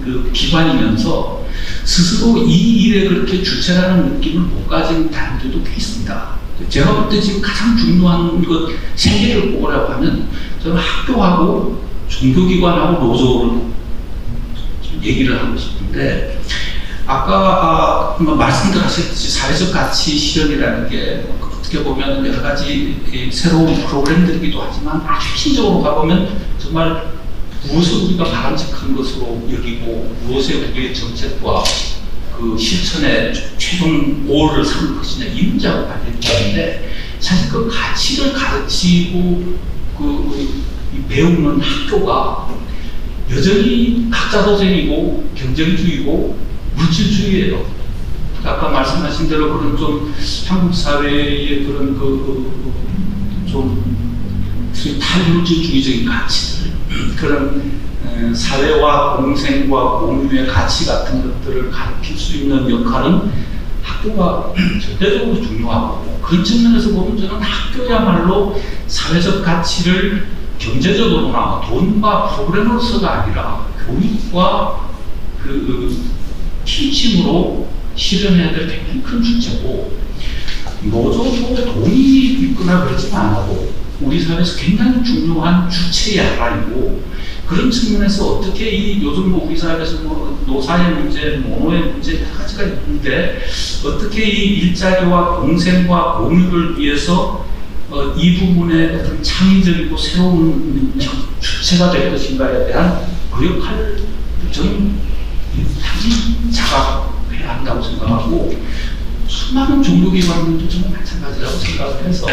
그 기관이면서 스스로 이 일에 그렇게 주체라는 느낌을 못 가진 단들도 꽤 있습니다. 제가 볼 때 지금 가장 중요한 것 세 개를 꼽으라고 하면 저는 학교하고 종교기관하고 노조를 얘기를 하고 싶은데, 아까 말씀드렸듯이 사회적 가치 실현이라는 게 어떻게 보면 여러 가지 새로운 프로그램들이기도 하지만 아주 핵심적으로 가보면 정말 무엇을 우리가 바람직한 것으로 여기고 무엇의 우리의 정책과 그 실천의 최종 골을 삼을 것이냐 이 문제하고 관련되는데, 사실 그 가치를 가르치고 배우는 학교가 여전히 각자도생이고 경쟁주의고 물질주의예요. 아까 말씀하신 대로 그런 좀 한국 사회의 그런 좀 탈물질주의적인 가치들, 그런 사회와 공생과 공유의 가치 같은 것들을 가르칠 수 있는 역할은 학교가 절대적으로 중요하고, 그런 측면에서 보면 저는 학교야말로 사회적 가치를 경제적으로나 돈과 프로그램으로서가 아니라 교육과 팀침으로 실현해야 될 굉장히 큰 주체고, 노조도 돈이 있거나 그러지는 않아도 우리 사회에서 굉장히 중요한 주체의 하나이고, 그런 측면에서 어떻게 이 요즘 우리 사회에서 노사의 문제, 모노의 문제 여러 가지가 있는데, 어떻게 이 일자리와 공생과 공유를 위해서 이 부분의 어떤 창의적이고 새로운 주체가 될 것인가에 대한 그 역할을 저는 당연히 자각해야 한다고 생각하고, 수많은 종교기관들도 저는 마찬가지라고 생각을 해서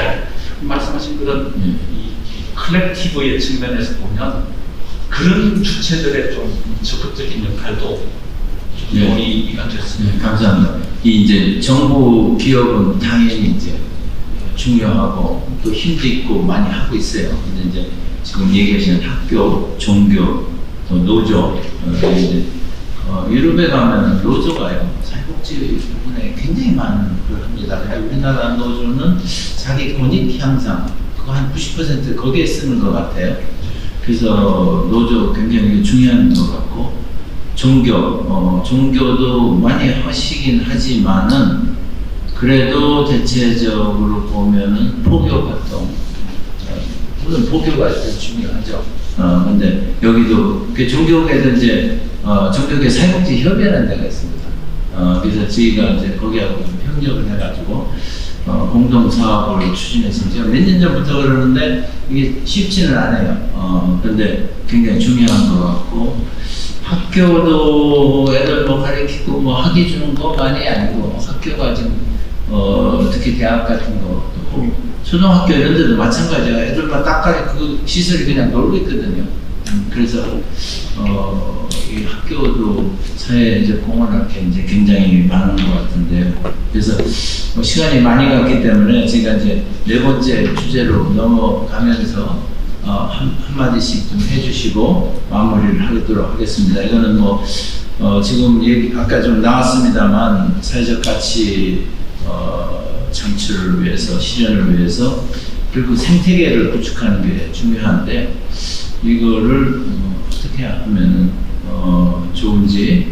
말씀하신 그런 이 컬렉티브의 측면에서 보면 그런 주체들의 좀 적극적인 역할도 좀 논의가 됐습니다. 네, 감사합니다. 이제 정부 기업은 당연히 이제 중요하고 또 힘도 있고 많이 하고 있어요. 근데 이제 지금 얘기하시는 학교, 종교, 또 노조, 이제 유럽에 가면 노조가요 사회복지 부분에 굉장히 많은 걸 합니다. 우리나라 노조는 자기 권익 향상 그거 한 90% 거기에 쓰는 것 같아요. 그래서 노조 굉장히 중요한 것 같고, 종교도 많이 하시긴 하지만은 그래도 대체적으로 보면은 포교 활동, 물론 포교가 제일 중요하죠. 근데 여기도 그 종교계도 이제 종교계 사회복지 협의회라는 데가 있습니다. 그래서 저희가 이제 거기하고 좀 협력을 해가지고 공동 사업을 추진해서 제가 몇 년 전부터 그러는데 이게 쉽지는 않아요. 근데 굉장히 중요한 것 같고, 학교도 애들 뭐 가르치고 뭐 학위 주는 것만이 아니고 학교가 지금 특히 대학 같은 거, 초등학교 이런 데도 마찬가지야. 애들만 딱 아까 그 시설이 그냥 놀고 있거든요. 그래서 이 학교도 사회적 공헌할 게 이제 굉장히 많은 것 같은데요. 그래서 뭐 시간이 많이 갔기 때문에 제가 이제 네 번째 주제로 넘어가면서 한마디씩 좀 해주시고 마무리를 하도록 하겠습니다. 이거는 뭐 지금 아까 좀 나왔습니다만 사회적 가치 창출을 위해서, 실현을 위해서 그리고 생태계를 구축하는 게 중요한데 이거를 어떻게 하면 좋은지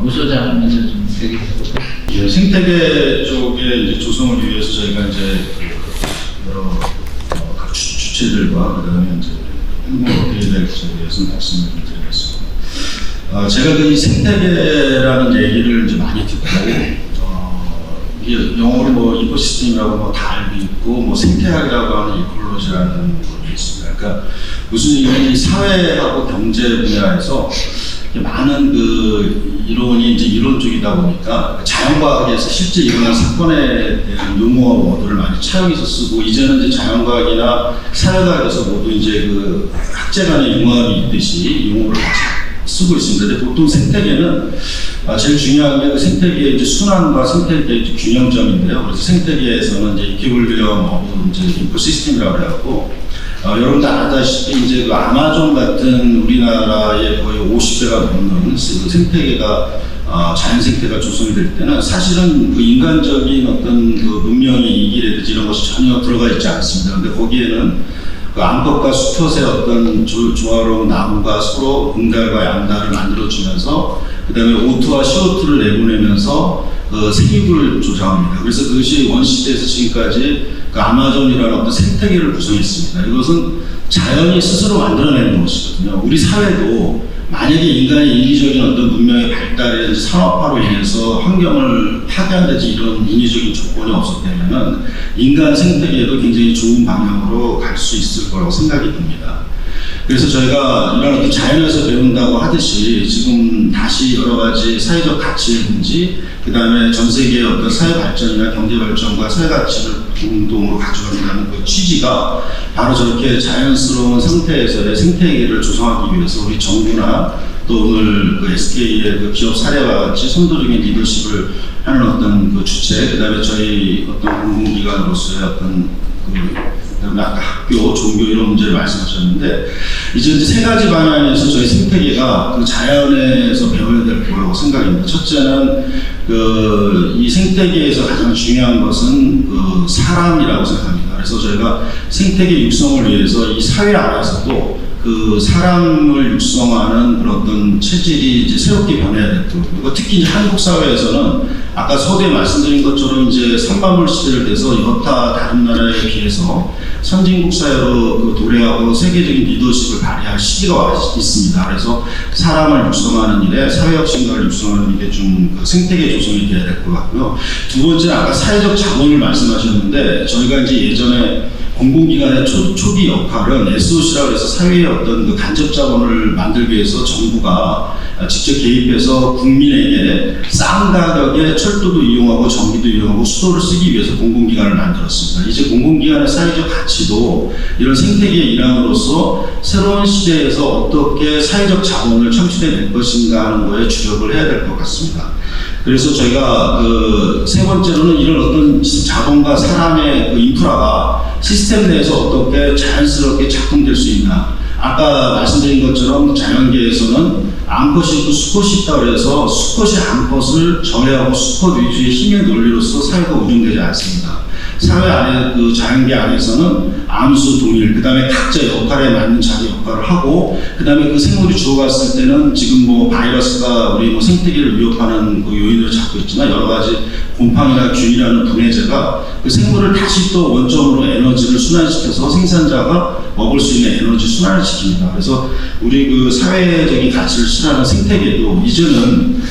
무소장 하면서 좀 얘기해볼까요? 예, 생태계 쪽에 이제 조성을 위해서 저희가 이제 여러 각 주체들과 그다음에 이제 행동을 해야 될 것에 대해서 말씀을 좀 드리겠습니다. 제가 그 이 생태계라는 얘기를 이제 많이 듣고 이게 영어로 뭐 이코시스템이라고 뭐 다 알고 있고 뭐 생태학이라고 하는 이콜로지라는 것도 있습니다. 그러니까 무슨 얘기냐면 사회하고 경제 분야에서 많은 그 이론이 이제 이론 쪽이다 보니까 자연과학에서 실제 일어난 사건에 대한 용어와 워드를 많이 차용해서 쓰고 이제는 이제 자연과학이나 사회과학에서 모두 이제 그 학제간의 융합이 있듯이 용어를 같이 쓰고 있습니다. 근데 보통 생태계는 제일 중요한 게 그 생태계의 이제 순환과 생태계의 이제 균형점인데요. 그래서 생태계에서는 이제 이퀴블리엄 이제 이코시스템이라고 해갖고 여러분들 아다시피 이제 그 아마존 같은 우리나라의 거의 50배가 넘는 그 생태계가 자연 생태가 조성이 될 때는 사실은 그 인간적인 어떤 그 문명의 이기라든지 이런 것이 전혀 들어가 있지 않습니다. 근데 거기에는 그 암컷과 수컷의 어떤 조화로운 나무가 서로 음달과 양달을 만들어주면서 그 다음에 O2와 CO2를 내보내면서 생육을 조장합니다. 그래서 그것이 원시대에서 지금까지 그 아마존이라는 어떤 생태계를 구성했습니다. 이것은 자연이 스스로 만들어내는 것이거든요. 우리 사회도 만약에 인간의 인위적인 어떤 문명의 발달이라든지 산업화로 인해서 환경을 파괴한다든지 이런 인위적인 조건이 없었다면 인간 생태계도 굉장히 좋은 방향으로 갈 수 있을 거라고 생각이 듭니다. 그래서 저희가 이런 어떤 자연에서 배운다고 하듯이 지금 다시 여러 가지 사회적 가치라든지 그 다음에 전 세계의 어떤 사회 발전이나 경제 발전과 사회 가치를 공동으로 가져간다는 그 취지가 바로 저렇게 자연스러운 상태에서의 생태계를 조성하기 위해서 우리 정부나 또 오늘 그 SK의 그 기업 사례와 같이 선도적인 리더십을 하는 어떤 그 주체, 그 다음에 저희 어떤 공공기관으로서의 어떤 그다음에 아까 학교, 종교 이런 문제를 말씀하셨는데 이제 세 가지 방향에서 저희 생태계가 그 자연에서 배워야 될 거라고 생각합니다. 첫째는 이 생태계에서 가장 중요한 것은 그 사람이라고 생각합니다. 그래서 저희가 생태계 육성을 위해서 이 사회 안에서도 그 사람을 육성하는 그런 어떤 체질이 이제 새롭게 변해야 될 거고, 그리고 특히 이제 한국 사회에서는 아까 서두에 말씀드린 것처럼 이제 산마물 시대를 돼서 여타 다른 나라에 비해서 선진국 사회로 그 도래하고 세계적인 리더십을 발휘할 시기가 와 있습니다. 그래서 사람을 육성하는 일에 사회혁신가를 육성하는 일에 좀그 생태계 조성이 돼야 될 것 같고요. 두 번째는 아까 사회적 자본을 말씀하셨는데 저희가 이제 예전에 공공기관의 초기 역할은 SOC라고 해서 사회의 어떤 그 간접 자본을 만들기 위해서 정부가 직접 개입해서 국민에게 싼 가격에 철도도 이용하고 전기도 이용하고 수도를 쓰기 위해서 공공기관을 만들었습니다. 이제 공공기관의 사회적 가치도 이런 세계의 일환으로서 새로운 시대에서 어떻게 사회적 자본을 창출해낼 것인가 하는 거에 주력을 해야 될 것 같습니다. 그래서 저희가 그 세 번째로는 이런 어떤 자본과 사람의 그 인프라가 시스템 내에서 어떻게 자연스럽게 작동될 수 있나. 아까 말씀드린 것처럼 자연계에서는 암컷이 있고 수컷이 있다고 해서 수컷이 암컷을 저해하고 수컷 위주의 힘의 논리로서 사회가 운영되지 않습니다. 사회 안에 그 자연계 안에서는 암수 동일, 그 다음에 각자 역할에 맞는 자기 역할을 하고, 그 다음에 그 생물이 죽어갔을 때는 지금 뭐 바이러스가 우리 뭐 생태계를 위협하는 그 요인을 잡고 있지만 여러 가지 곰팡이나 균이라는 분해제가 그 생물을 다시 또 원점으로 에너지를 순환시켜서 생산자가 먹을 수 있는 에너지 순환을 시킵니다. 그래서 우리 그 사회적인 가치를 실현하는 생태계도 이제는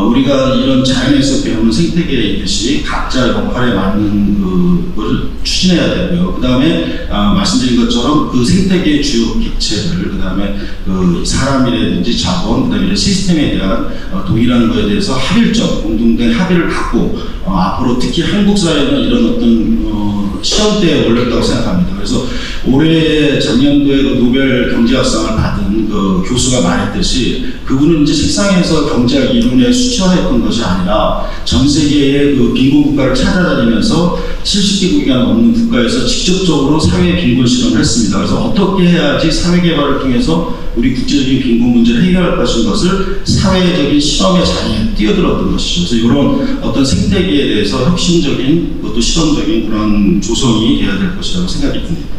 우리가 이런 자연에서 배우는 생태계이듯이 각자 역할에 맞는 그걸 추진해야 되고요. 그 다음에 말씀드린 것처럼 그 생태계의 주요 객체들, 그 다음에 그 사람이라든지 자본, 그 다음에 시스템에 대한 동일한 것에 대해서 합일적 공동된 합의를 갖고 앞으로 특히 한국 사회는 이런 어떤 시험대에 올렸다고 생각합니다. 그래서 올해 작년도에 그 노벨 경제학상을 받은 그 교수가 말했듯이 그분은 이제 책상에서 경제학 이론에 수치화했던 것이 아니라 전 세계의 그 빈곤 국가를 찾아다니면서 70개국이 넘는 국가에서 직접적으로 사회 빈곤 실험을 했습니다. 그래서 어떻게 해야지 사회 개발을 통해서 우리 국제적인 빈곤 문제를 해결할 것을 사회적인 실험의 자리에 뛰어들었던 것이죠. 그래서 이런 어떤 생태계에 대해서 혁신적인 또 실험적인 그런 조성이 돼야 될 것이라고 생각이 듭니다.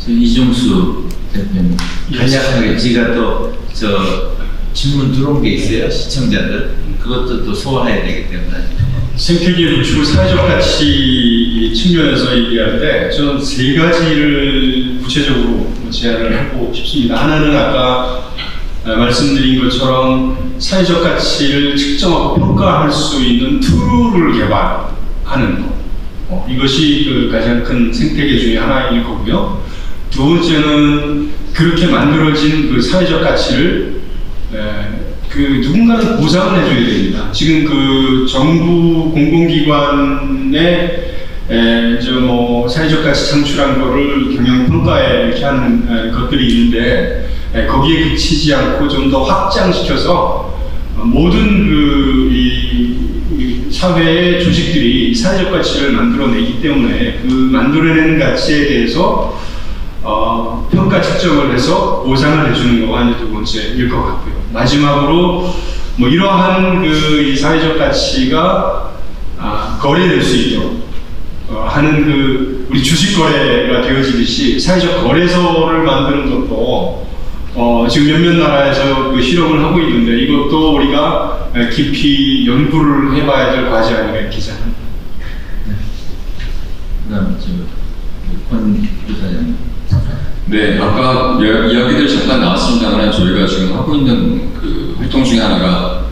이종수 대표님 간략하게 제가 또 질문 들어온 게 있어요. 시청자들 그것도 또 소화해야 되기 때문에 생태계 구축 사회적 가치 측면에서 얘기할 때 저는 세 가지를 구체적으로 제안을 하고 싶습니다. 하나는 아까 말씀드린 것처럼 사회적 가치를 측정하고 평가할 수 있는 툴을 개발하는 것. 이것이 그 가장 큰 생태계 중에 하나일 거고요. 두 번째는 그렇게 만들어진 그 사회적 가치를 그 누군가는 보상을 해줘야 됩니다. 지금 그 정부 공공기관에 뭐 사회적 가치 창출한 거를 경영 평가에 이렇게 하는 것들이 있는데 거기에 그치지 않고 좀 더 확장시켜서 모든 이 사회의 조직들이 사회적 가치를 만들어내기 때문에 그 만들어내는 가치에 대해서 평가 측정을 해서 보상을 해주는 거가 이제 두 번째일 것 같고요. 마지막으로 뭐 이러한 이 사회적 가치가 거래될 수 있도록 하는 우리 주식 거래가 되어지듯이 사회적 거래소를 만드는 것도 지금 몇몇 나라에서 그 실험을 하고 있는데 이것도 우리가 깊이 연구를 해봐야 될 과제 아닌가 이렇게 생각합니다. 그다음 권 부사장님. 네, 아까 이야기들 잠깐 나왔습니다만 저희가 지금 하고 있는 그 활동 중에 하나가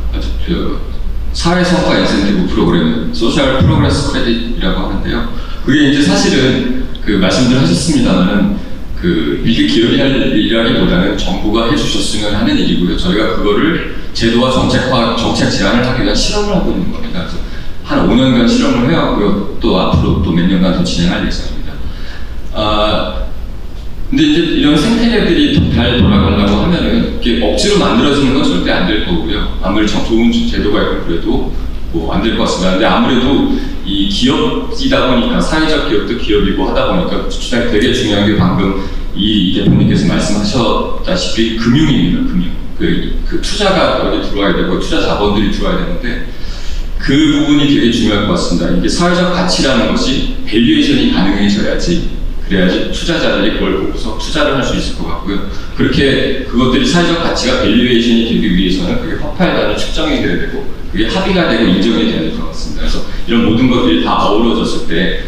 사회 성과 인센티브 프로그램, 소셜 프로그레스 크레딧이라고 하는데요. 그게 이제 사실은 그 말씀들 하셨습니다만은 그 일개 기업이 할 일이라기보다는 정부가 해주셨으면 하는 일이고요. 저희가 그거를 제도와 정책 제안을 하기 위한 실험을 하고 있는 겁니다. 그래서 한 5년간 실험을 해왔고요. 또 앞으로 또 몇 년간 더 진행할 예정입니다. 근데 이제 이런 생태계들이 더 잘 돌아가려고 하면은 이게 억지로 만들어지는 건 절대 안 될 거고요. 아무리 좋은 제도가 있고 그래도 뭐 안 될 것 같습니다. 근데 아무래도 이 기업이다 보니까 사회적 기업도 기업이고 하다 보니까 되게 중요한 게 방금 이 대표님께서 말씀하셨다시피 금융입니다. 금융. 그 투자가 여기 들어와야 되고 투자 자본들이 들어와야 되는데 그 부분이 되게 중요할 것 같습니다. 이게 사회적 가치라는 것이 밸류에이션이 가능해져야지 그래야지 투자자들이 그걸 보고서 투자를 할 수 있을 것 같고요. 그렇게 그것들이 사회적 가치가 밸류에이션이 되기 위해서는 그게 화폐에 따른 측정이 돼야 되고 그게 합의가 되고 인정이 돼야 될 것 같습니다. 그래서 이런 모든 것들이 다 어우러졌을 때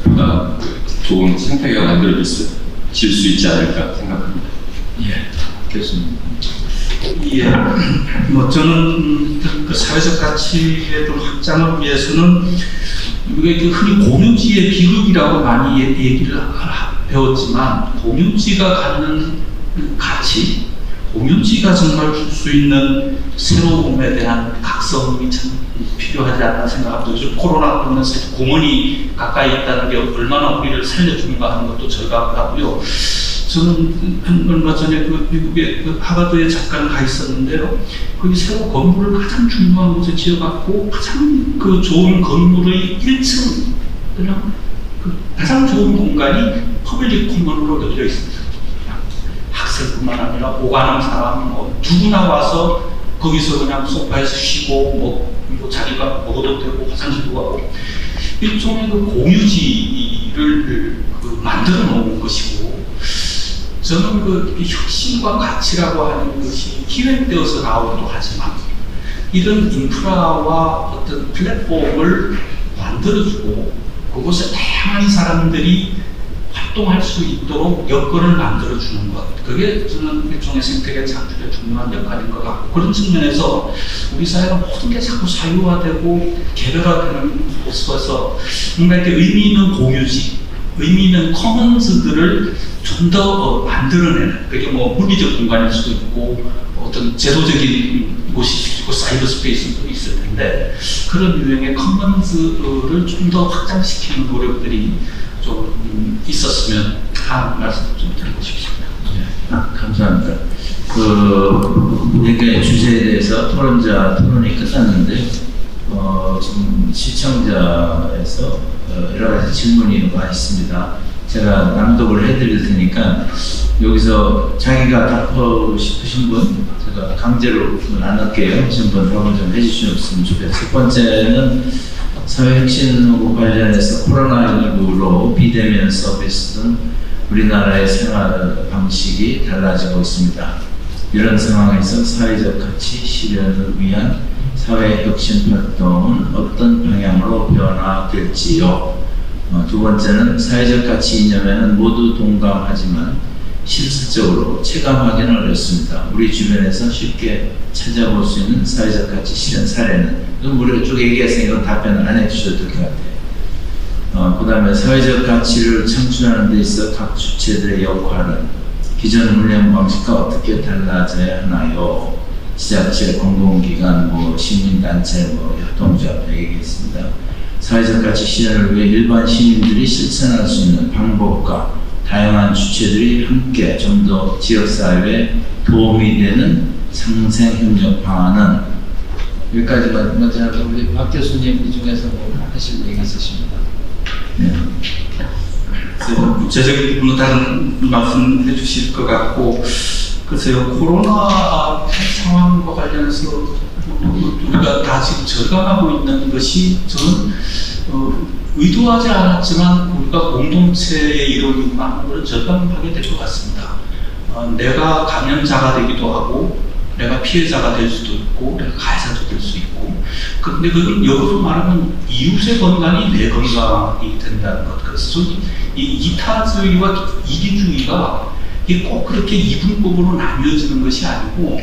보다 좋은 생태계가 만들어질 수 있지 않을까 생각합니다. 예, 교수님. 예, 뭐 저는 그 사회적 가치의 좀 확장을 위해서는 우리가 흔히 공유지의 비극이라고 많이 얘기를 배웠지만 공유지가 갖는 가치, 공유지가 정말 줄 수 있는 새로움에 대한 각성이 참 필요하지 않나 생각합니다. 요즘 코로나 때문에 공원이 가까이 있다는 게 얼마나 우리를 살려주는가 하는 것도 절감하고요. 저는 얼마 전에 그 미국의 하버드에 잠깐 가 있었는데요. 거기 새로 건물을 가장 중요한 곳에 지어갖고 가장 그 좋은 건물의 1층 그냥 가장 좋은 공간이 퍼블릭 코먼으로 열려 있습니다. 학생뿐만 아니라 오가는 사람 누구나 와서 거기서 그냥 소파에서 쉬고 뭐 자기가 먹어도 되고 화장실도 가고 일종의 그 공유지를 만들어 놓은 것이고. 저는 그 혁신과 가치라고 하는 것이 기획되어서 나오기도 하지만 이런 인프라와 어떤 플랫폼을 만들어주고 그곳에 다양한 사람들이 활동할 수 있도록 여건을 만들어주는 것, 그게 저는 일종의 생태계 창출의 중요한 역할인 것 같고, 그런 측면에서 우리 사회가 모든 게 자꾸 사유화되고 개별화되는 모습에서 뭔가 이렇게 의미 있는 공유지, 의미 있는 커먼즈들을 좀 더 만들어내는, 그게 뭐 물리적 공간일 수도 있고 어떤 제도적인 곳이 있고 사이버 스페이스도 있을 텐데, 그런 유형의 커먼즈를 좀 더 확장시키는 노력들이 좀 있었으면 사항 말씀 좀 드리고 싶습니다. 감사합니다. 이게 주제에 대해서 토론이 끝났는데, 지금 시청자에서 여러 가지 질문이 와 있습니다. 제가 낭독을 해드릴 테니까 여기서 자기가 답하고 싶으신 분, 제가 강제로 안 할게요. 하신 분 답을 좀 해주시면 좋겠어요. 첫 번째는 사회혁신하고 관련해서 코로나19로 비대면 서비스 등 우리나라의 생활 방식이 달라지고 있습니다. 이런 상황에서 사회적 가치 실현을 위한 사회혁신 활동은 어떤 방향으로 변화될지요. 두 번째는 사회적 가치 이념에는 모두 동감하지만 실질적으로 체감하기는 어렵습니다. 우리 주변에서 쉽게 찾아볼 수 있는 사회적 가치 실현 사례는, 이건 우리가 쭉 얘기했으니까 이건 답변을 안 해주셔도 될 것 같아요. 그 다음에 사회적 가치를 창출하는 데 있어 각 주체들의 역할은 기존 운영 방식과 어떻게 달라져야 하나요? 지자체, 공공기관, 시민단체, 협동조합 얘기했습니다. 사회적 가치 실현을 위해 일반 시민들이 실천할 수 있는 방법과 다양한 주체들이 함께 좀 더 지역사회에 도움이 되는 상생협력 방안은, 여기까지만 먼저 하고 우리 박 교수님 이 중에서 하실 얘기 있으십니다. 네. 구체적인 부분은 다른 말씀해 주실 것 같고, 글쎄요, 코로나 상황과 관련해서 우리가 다 지금 절감하고 있는 것이 저는 의도하지 않았지만 우리가 공동체의 일원이구나, 그런 절감하게 될 것 같습니다. 내가 감염자가 되기도 하고, 내가 피해자가 될 수도 있고, 내가 가해자도 될 수 있고, 근데 그걸 역으로 말하면 이웃의 건강이 내 건강이 된다는 것. 그래서 이 이타주의와 이기주의가 이게 꼭 그렇게 이분법으로 나뉘어지는 것이 아니고,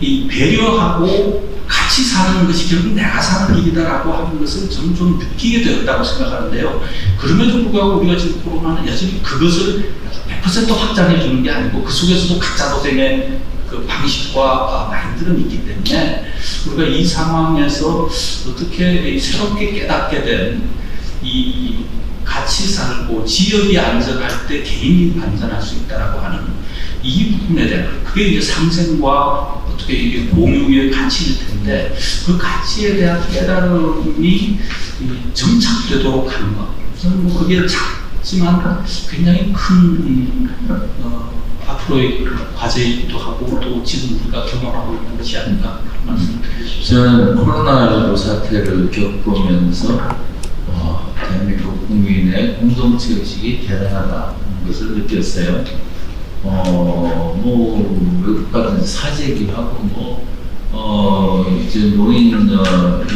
이 배려하고 같이 사는 것이 결국 내가 사는 길이다라고 하는 것을 저는 좀 느끼게 되었다고 생각하는데요. 그럼에도 불구하고 우리가 지금 코로나는 여전히 그것을 100% 확장해 주는 게 아니고, 그 속에서도 각자 도생의 그 방식과 마인드는 있기 때문에 우리가 이 상황에서 어떻게 새롭게 깨닫게 된 이 같이 살고 지역이 안전할 때 개인이 안전할 수 있다라고 하는 이 부분에 대한, 그게 이제 상생과 어떻게 이게 공유의 가치일 텐데, 그 가치에 대한 깨달음이 정착되도록 하는 것. 저는 그게 작지만 굉장히 큰 앞으로의 과제이기도 하고, 또 지금 우리가 경험하고 있는 것이 아닌가 말씀드리겠습니다. 저는 코로나19 사태를 겪으면서 대한민국 국민의 공동체 의식이 대단하다는 것을 느꼈어요. 외국 같은 사재기하고 이제 노인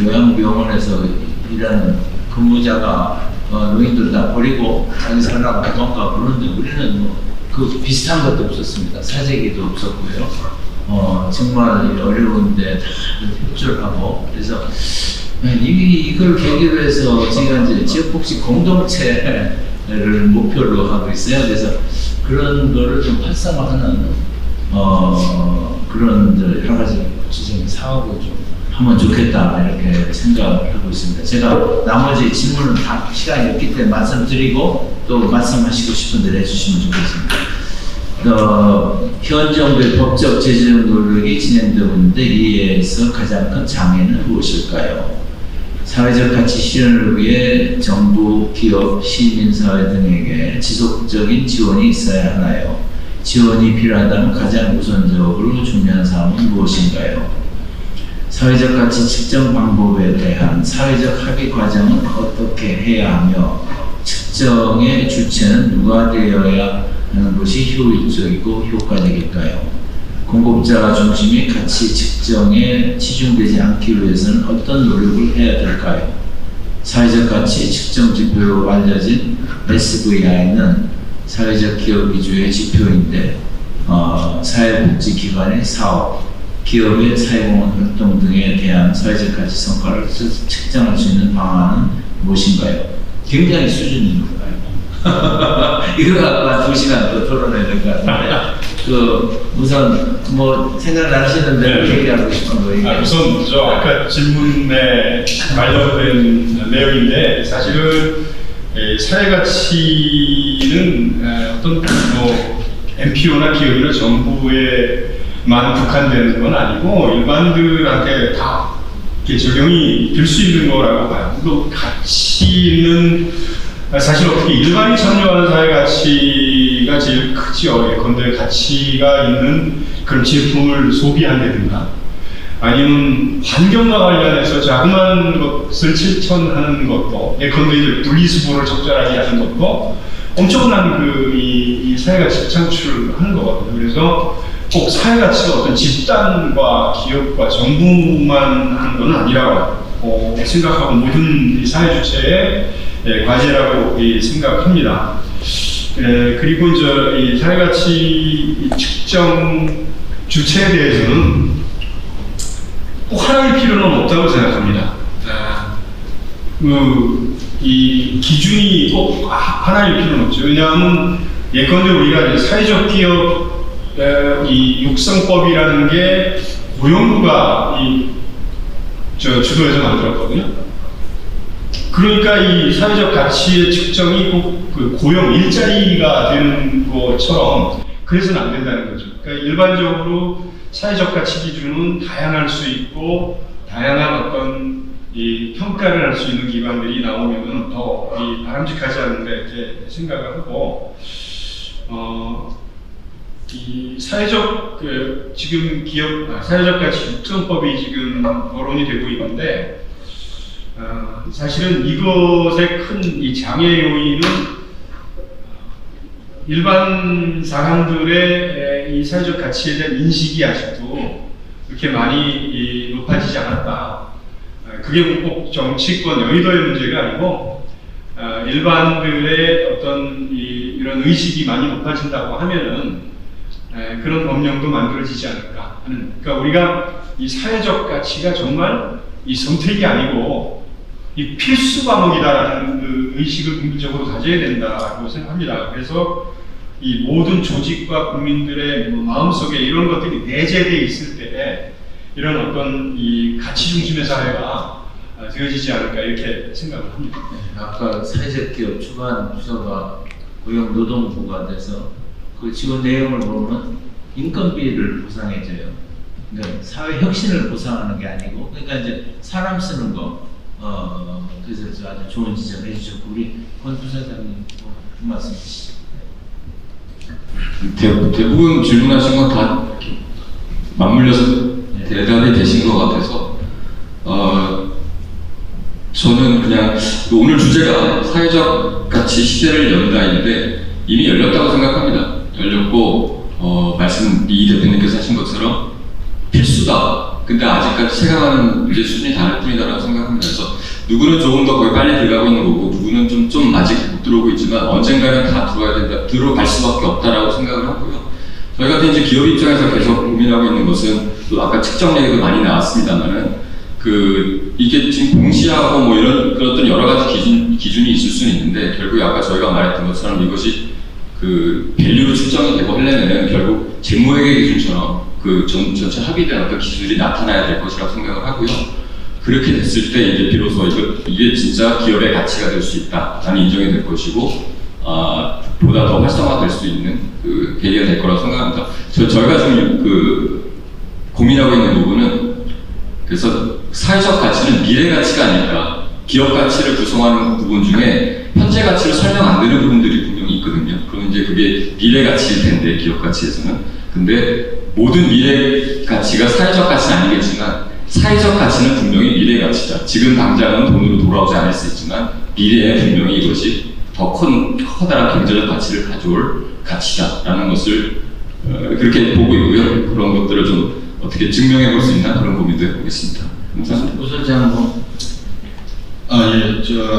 요양병원에서 일하는 근무자가 노인들 다 버리고 자기 살라고 도망가 그러는데, 우리는 그 비슷한 것도 없었습니다. 사재기도 없었고요. 정말 어려운데 다 협조하고, 그래서 이걸 계기로 해서 제가 이제 지역복지 공동체를 목표로 하고 있어요. 그래서 그런 거를 좀 활성화하는 그런 여러 가지 구체적인 사업을 좀 하면 좋겠다, 이렇게 생각을 하고 있습니다. 제가 나머지 질문은 다 시간이 없기 때문에 말씀드리고, 또 말씀하시고 싶은 대로 해주시면 좋겠습니다. 현 정부의 법적 제재적 노력이 진행되고 있는데, 이에서 가장 큰 장애는 무엇일까요? 사회적 가치 실현을 위해 정부, 기업, 시민사회 등에게 지속적인 지원이 있어야 하나요? 지원이 필요하다면 가장 우선적으로 중요한 사항은 무엇인가요? 사회적 가치 측정 방법에 대한 사회적 합의 과정은 어떻게 해야 하며, 측정의 주체는 누가 되어야 하는 것이 효율적이고 효과적일까요? 공급자 중심의 가치 측정에 치중되지 않기 위해서는 어떤 노력을 해야 될까요? 사회적 가치 측정 지표로 알려진 SVI는 사회적 기업 위주의 지표인데, 사회복지기관의 사업, 기업의 사회공헌 활동 등에 대한 사회적 가치 성과를 측정할 수 있는 방안은 무엇인가요? 굉장히 수준이 있는 거예요. 이거 갖고 2시간 더 토론해야 될 것 같은데, 우선 생각나시는 대로 얘기하고 싶은 거 얘기해요. 우선 아까 질문에 관련된 내용인데, 사실은 사회 가치는 어떤 뭐 NPO나 기업이나 정부에만 국한되는 건 아니고 일반들한테 다 이렇게 적용이 될 수 있는 거라고 봐요. 또 가치는 사실 어떻게 일반이 참여하는 사회 가치가 제일 크죠. 예컨대 가치가 있는 그런 제품을 소비한다든가 아니면 환경과 관련해서 자그마한 것을 실천하는 것도 예컨대 이제 분리수거를 적절하게 하는 것도 엄청난 이 사회가치 창출하는 거거든요. 그래서 꼭 사회가치가 어떤 집단과 기업과 정부만 하는 건 아니라고 생각하고 모든 이 사회 주체의 과제라고 생각합니다. 그리고 이제 이 사회가치 측정 주체에 대해서는 꼭 하나일 필요는 없다고 생각합니다. 이 기준이 꼭 하나일 필요는 없죠. 왜냐하면 예컨대 우리가 이제 사회적 기업 이 육성법이라는 게 고용부가 주도해서 만들었거든요. 그러니까 이 사회적 가치의 측정이 꼭 그 고용 일자리가 되는 것처럼 그래서는 안 된다는 거죠. 그러니까 일반적으로 사회적 가치 기준은 다양할 수 있고 다양한 어떤 이 평가를 할 수 있는 기관들이 나오면 더 바람직하지 않은가 이렇게 생각을 하고 이 사회적 지금 사회적 가치 육성법이 지금 거론이 되고 있는데 사실은 이것의 큰 이 장애 요인은 일반 사람들의 이 사회적 가치에 대한 인식이 아직도 그렇게 많이 높아지지 않았다. 그게 꼭 정치권 여의도의 문제가 아니고 일반들의 어떤 이런 의식이 많이 높아진다고 하면은 그런 법령도 만들어지지 않을까 하는. 그러니까 우리가 이 사회적 가치가 정말 이 선택이 아니고 이 필수 과목이다라는 그 의식을 긍정적으로 가져야 된다고 생각합니다. 그래서 이 모든 조직과 국민들의 마음속에 이런 것들이 내재되어 있을 때 이런 어떤 이 가치 중심의 사회가 되어지지 않을까 이렇게 생각을 합니다. 아까 사회적 기업 주관 부서가 고용노동부가 돼서 그 지원 내용을 보면 인건비를 보상해줘요. 그러니까 사회 혁신을 보상하는 게 아니고, 그러니까 이제 사람 쓰는 거, 그래서 아주 좋은 지적 해주셨고, 우리 권 부사장님 그 말씀 주시죠. 대부분 질문하신 건 다 맞물려서 대답이 되신 것 같아서 저는 그냥 오늘 주제가 사회적 가치 시대를 연다인데 이미 열렸다고 생각합니다. 열렸고 이 대표님께서 하신 것처럼 필수다. 근데 아직까지 체감하는 이제 수준이 다를 뿐이다라고 생각합니다. 그래서 누구는 조금 더 거의 빨리 들어가고 있는 거고 누구는 좀 아직 못 들어오고 있지만 언젠가는 다 들어가야 된다, 들어갈 수밖에 없다라고 생각을 하고요. 저희 같은 이제 기업 입장에서 계속 고민하고 있는 것은 또 아까 측정 얘기도 많이 나왔습니다만은 이게 지금 공시하고 뭐 이런 그런 어떤 여러 가지 기준이 있을 수는 있는데 결국에 아까 저희가 말했던 것처럼 이것이 그 밸류로 측정이 되고 하려면 결국 재무회계 기준처럼 그 전체 합의된 어떤 기술이 나타나야 될 것이라고 생각을 하고요. 그렇게 됐을 때 이제 비로소 이게 진짜 기업의 가치가 될 수 있다라는 인정이 될 것이고 보다 더 활성화될 수 있는 그 계기가 될 거라고 생각합니다. 저희가 지금 고민하고 있는 부분은 그래서 사회적 가치는 미래 가치가 아닐까. 기업 가치를 구성하는 부분 중에 현재 가치를 설명 안 되는 부분들이 분명히 있거든요. 그럼 이제 그게 미래 가치일 텐데 기업 가치에서는. 근데 모든 미래 가치가 사회적 가치는 아니겠지만 사회적 가치는 분명히 미래 가치다. 지금 당장은 돈으로 돌아오지 않을 수 있지만 미래에 분명히 이것이 더 커다란 경제적 가치를 가져올 가치다라는 것을 그렇게 보고 있고요. 그런 것들을 좀 어떻게 증명해 볼 수 있나 그런 고민도 해보겠습니다. 감사합니다. 부서장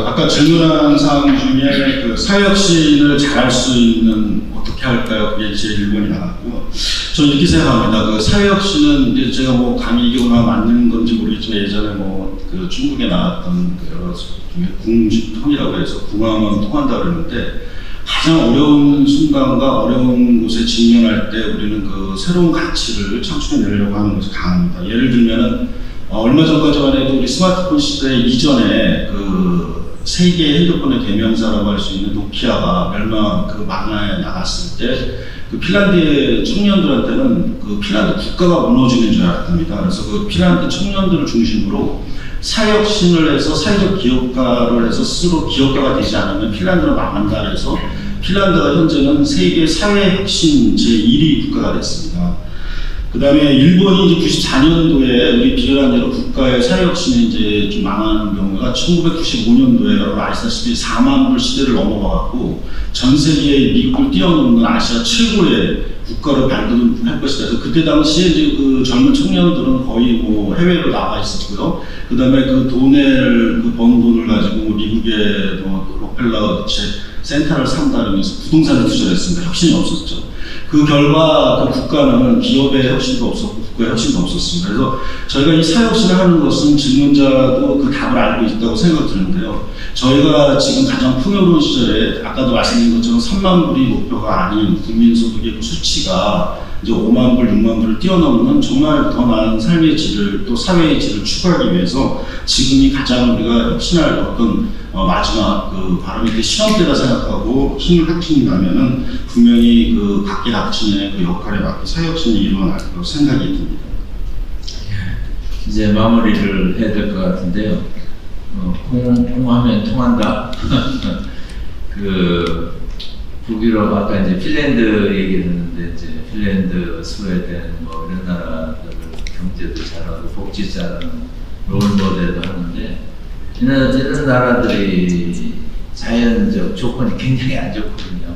아까 질문한 사항 중에 그 사회혁신을 잘할 수 있는 어떻게 할까요? 그게 제 1번이 나왔고요. 저는 이렇게 생각합니다. 그 사회혁신은 이제 제가 뭐 감히 이게 얼마나 맞는 건지 모르겠지만 예전에 그 중국에 나왔던 그 여러 중에 궁형이라고 해서 궁하면 통한다 그러는데 가장 어려운 순간과 어려운 곳에 직면할 때 우리는 그 새로운 가치를 창출해내려고 하는 것이 강합니다. 예를 들면은 얼마 전까지만 해도 우리 스마트폰 시대 이전에 그 세계 핸드폰의 대명사라고 할 수 있는 노키아가 망하에 나갔을 때 그 핀란드의 청년들한테는 그 핀란드 국가가 무너지는 줄 알았답니다. 그래서 그 핀란드 청년들을 중심으로 사회혁신을 해서 사회적 기업가를 해서 스스로 기업가가 되지 않으면 핀란드는 망한다 해서 핀란드가 현재는 세계 사회혁신 제1위 국가가 됐습니다. 그 다음에 일본이 이제 94년도에 우리 비교한 대로 국가의 사회혁신이 이제 좀 망하는 경우가 1995년도에 여러분 아시다시피 4만 불 시대를 넘어가고 전 세계의 미국을 뛰어넘는 아시아 최고의 국가로 발돋움할 것이다. 그래서 그때 당시에 이제 그 젊은 청년들은 거의 뭐 해외로 나가 있었고요. 그 다음에 그 번 돈을 가지고 미국의 록펠러 센터를 산다면서 부동산을 투자했습니다. 혁신이 없었죠. 그 결과 그 국가는 기업의 혁신도 없었고 국가의 혁신도 없었습니다. 그래서 저희가 이 사회혁신을 하는 것은 질문자도 그 답을 알고 있다고 생각드는데요. 저희가 지금 가장 풍요로운 시절에 아까도 말씀드린 것처럼 3만 불이 목표가 아닌 국민소득의 그 수치가 이제 5만 불, 6만 불을 뛰어넘는 정말 더 나은 삶의 질을 또 사회의 질을 추구하기 위해서 지금이 가장 우리가 혁신할 어떤 마지막 그 바로 시험대라 생각하고 힘을 합친이 나면은 분명히 그 각계각층의 그 역할에 맞게 사회혁신이 일어날 거라고 생각이 듭니다. 이제 마무리를 해야 될 것 같은데요. 통하면 통한다. 그 북유럽 아까 이제 핀란드 얘기를 했는데 이제 핀란드, 스웨덴 뭐 이런 나라들 경제도 잘하고 복지 잘하는 롤모델도 하는데 이런 나라들이 자연적 조건이 굉장히 안 좋거든요.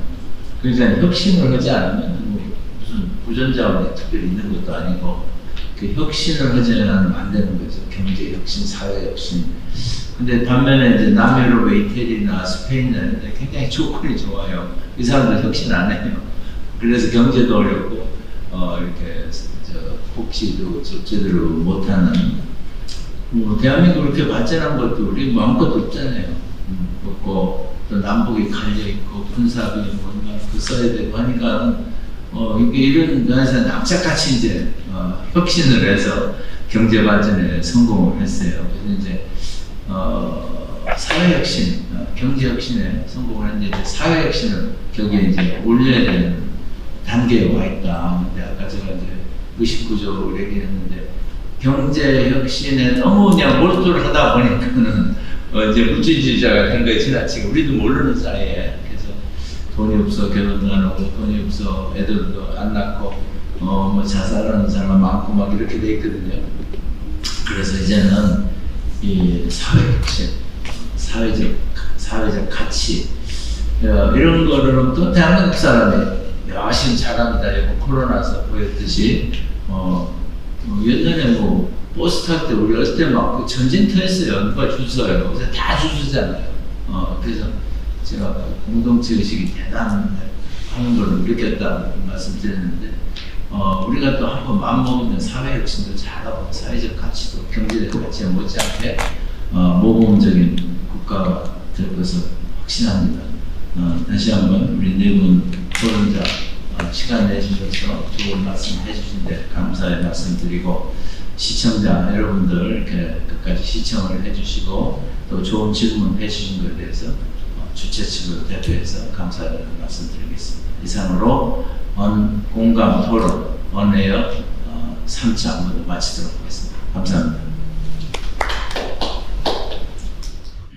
그러니까 혁신을 하지 않으면 무슨 부전자원이 특별히 있는 것도 아니고 그 혁신을 하지 않으면 안 되는 거죠. 경제 혁신, 사회 혁신. 근데 반면에 이제 남유럽의 이태리나 스페인은 굉장히 조건이 좋아요. 이 사람들 혁신 안 해요. 그래서 경제도 어렵고 이렇게 복지도 제대로 못하는. 뭐 대한민국 그렇게 발전한 것도 우리 뭐 아무것도 없잖아요. 없고 또 남북이 갈려 있고 군사비 뭔가 그 써야 되고 하니까 이게 이런 면에서 납작같이 이제 혁신을 해서 경제 발전에 성공을 했어요. 그래서 이제 사회 혁신, 경제 혁신에 성공을 했는데 사회 혁신을 거기에 이제 올려야 되는 단계에 와 있다. 근데 아까 제가 이제 의식구조를 얘기했는데 경제 혁신에 너무 그냥 몰두를 하다 보니까는 이제 물질주의자가 된 거에 지나치게 우리도 모르는 사이에 그래서 돈이 없어 결혼도 안 하고 돈이 없어 애들도 안 낳고 뭐 자살하는 사람 많고 막 이렇게 돼 있거든요. 그래서 이제는 이 사회혁신, 사회적 가치 이런 거를 또 대한민국 사람이 열심히 잘합니다. 이거 코로나서 보였듯이 예전에 뭐 버스 탈 때 우리 어릴 때 막 전쟁터 했어요. 누가 줄 서요. 그래서 다 줄 서잖아요. 그래서 제가 공동체 의식이 대단한 걸 느꼈다고 말씀드렸는데 우리가 또 한번 마음먹으면 사회혁신도 잘하고 사회적 가치도 경제적 가치에 못지않게 모범적인 국가가 될 것을 확신합니다. 다시 한번 우리 네 분 토론자 시간 내주셔서 좋은 말씀 해주신 데 감사의 말씀드리고 시청자 여러분들 이렇게 끝까지 시청을 해주시고 또 좋은 질문 해주신 것에 대해서 주최 측을 대표해서 감사의 말씀드리겠습니다. 이상으로 공감 토론 언에어 3차 모두 마치도록 하겠습니다. 감사합니다.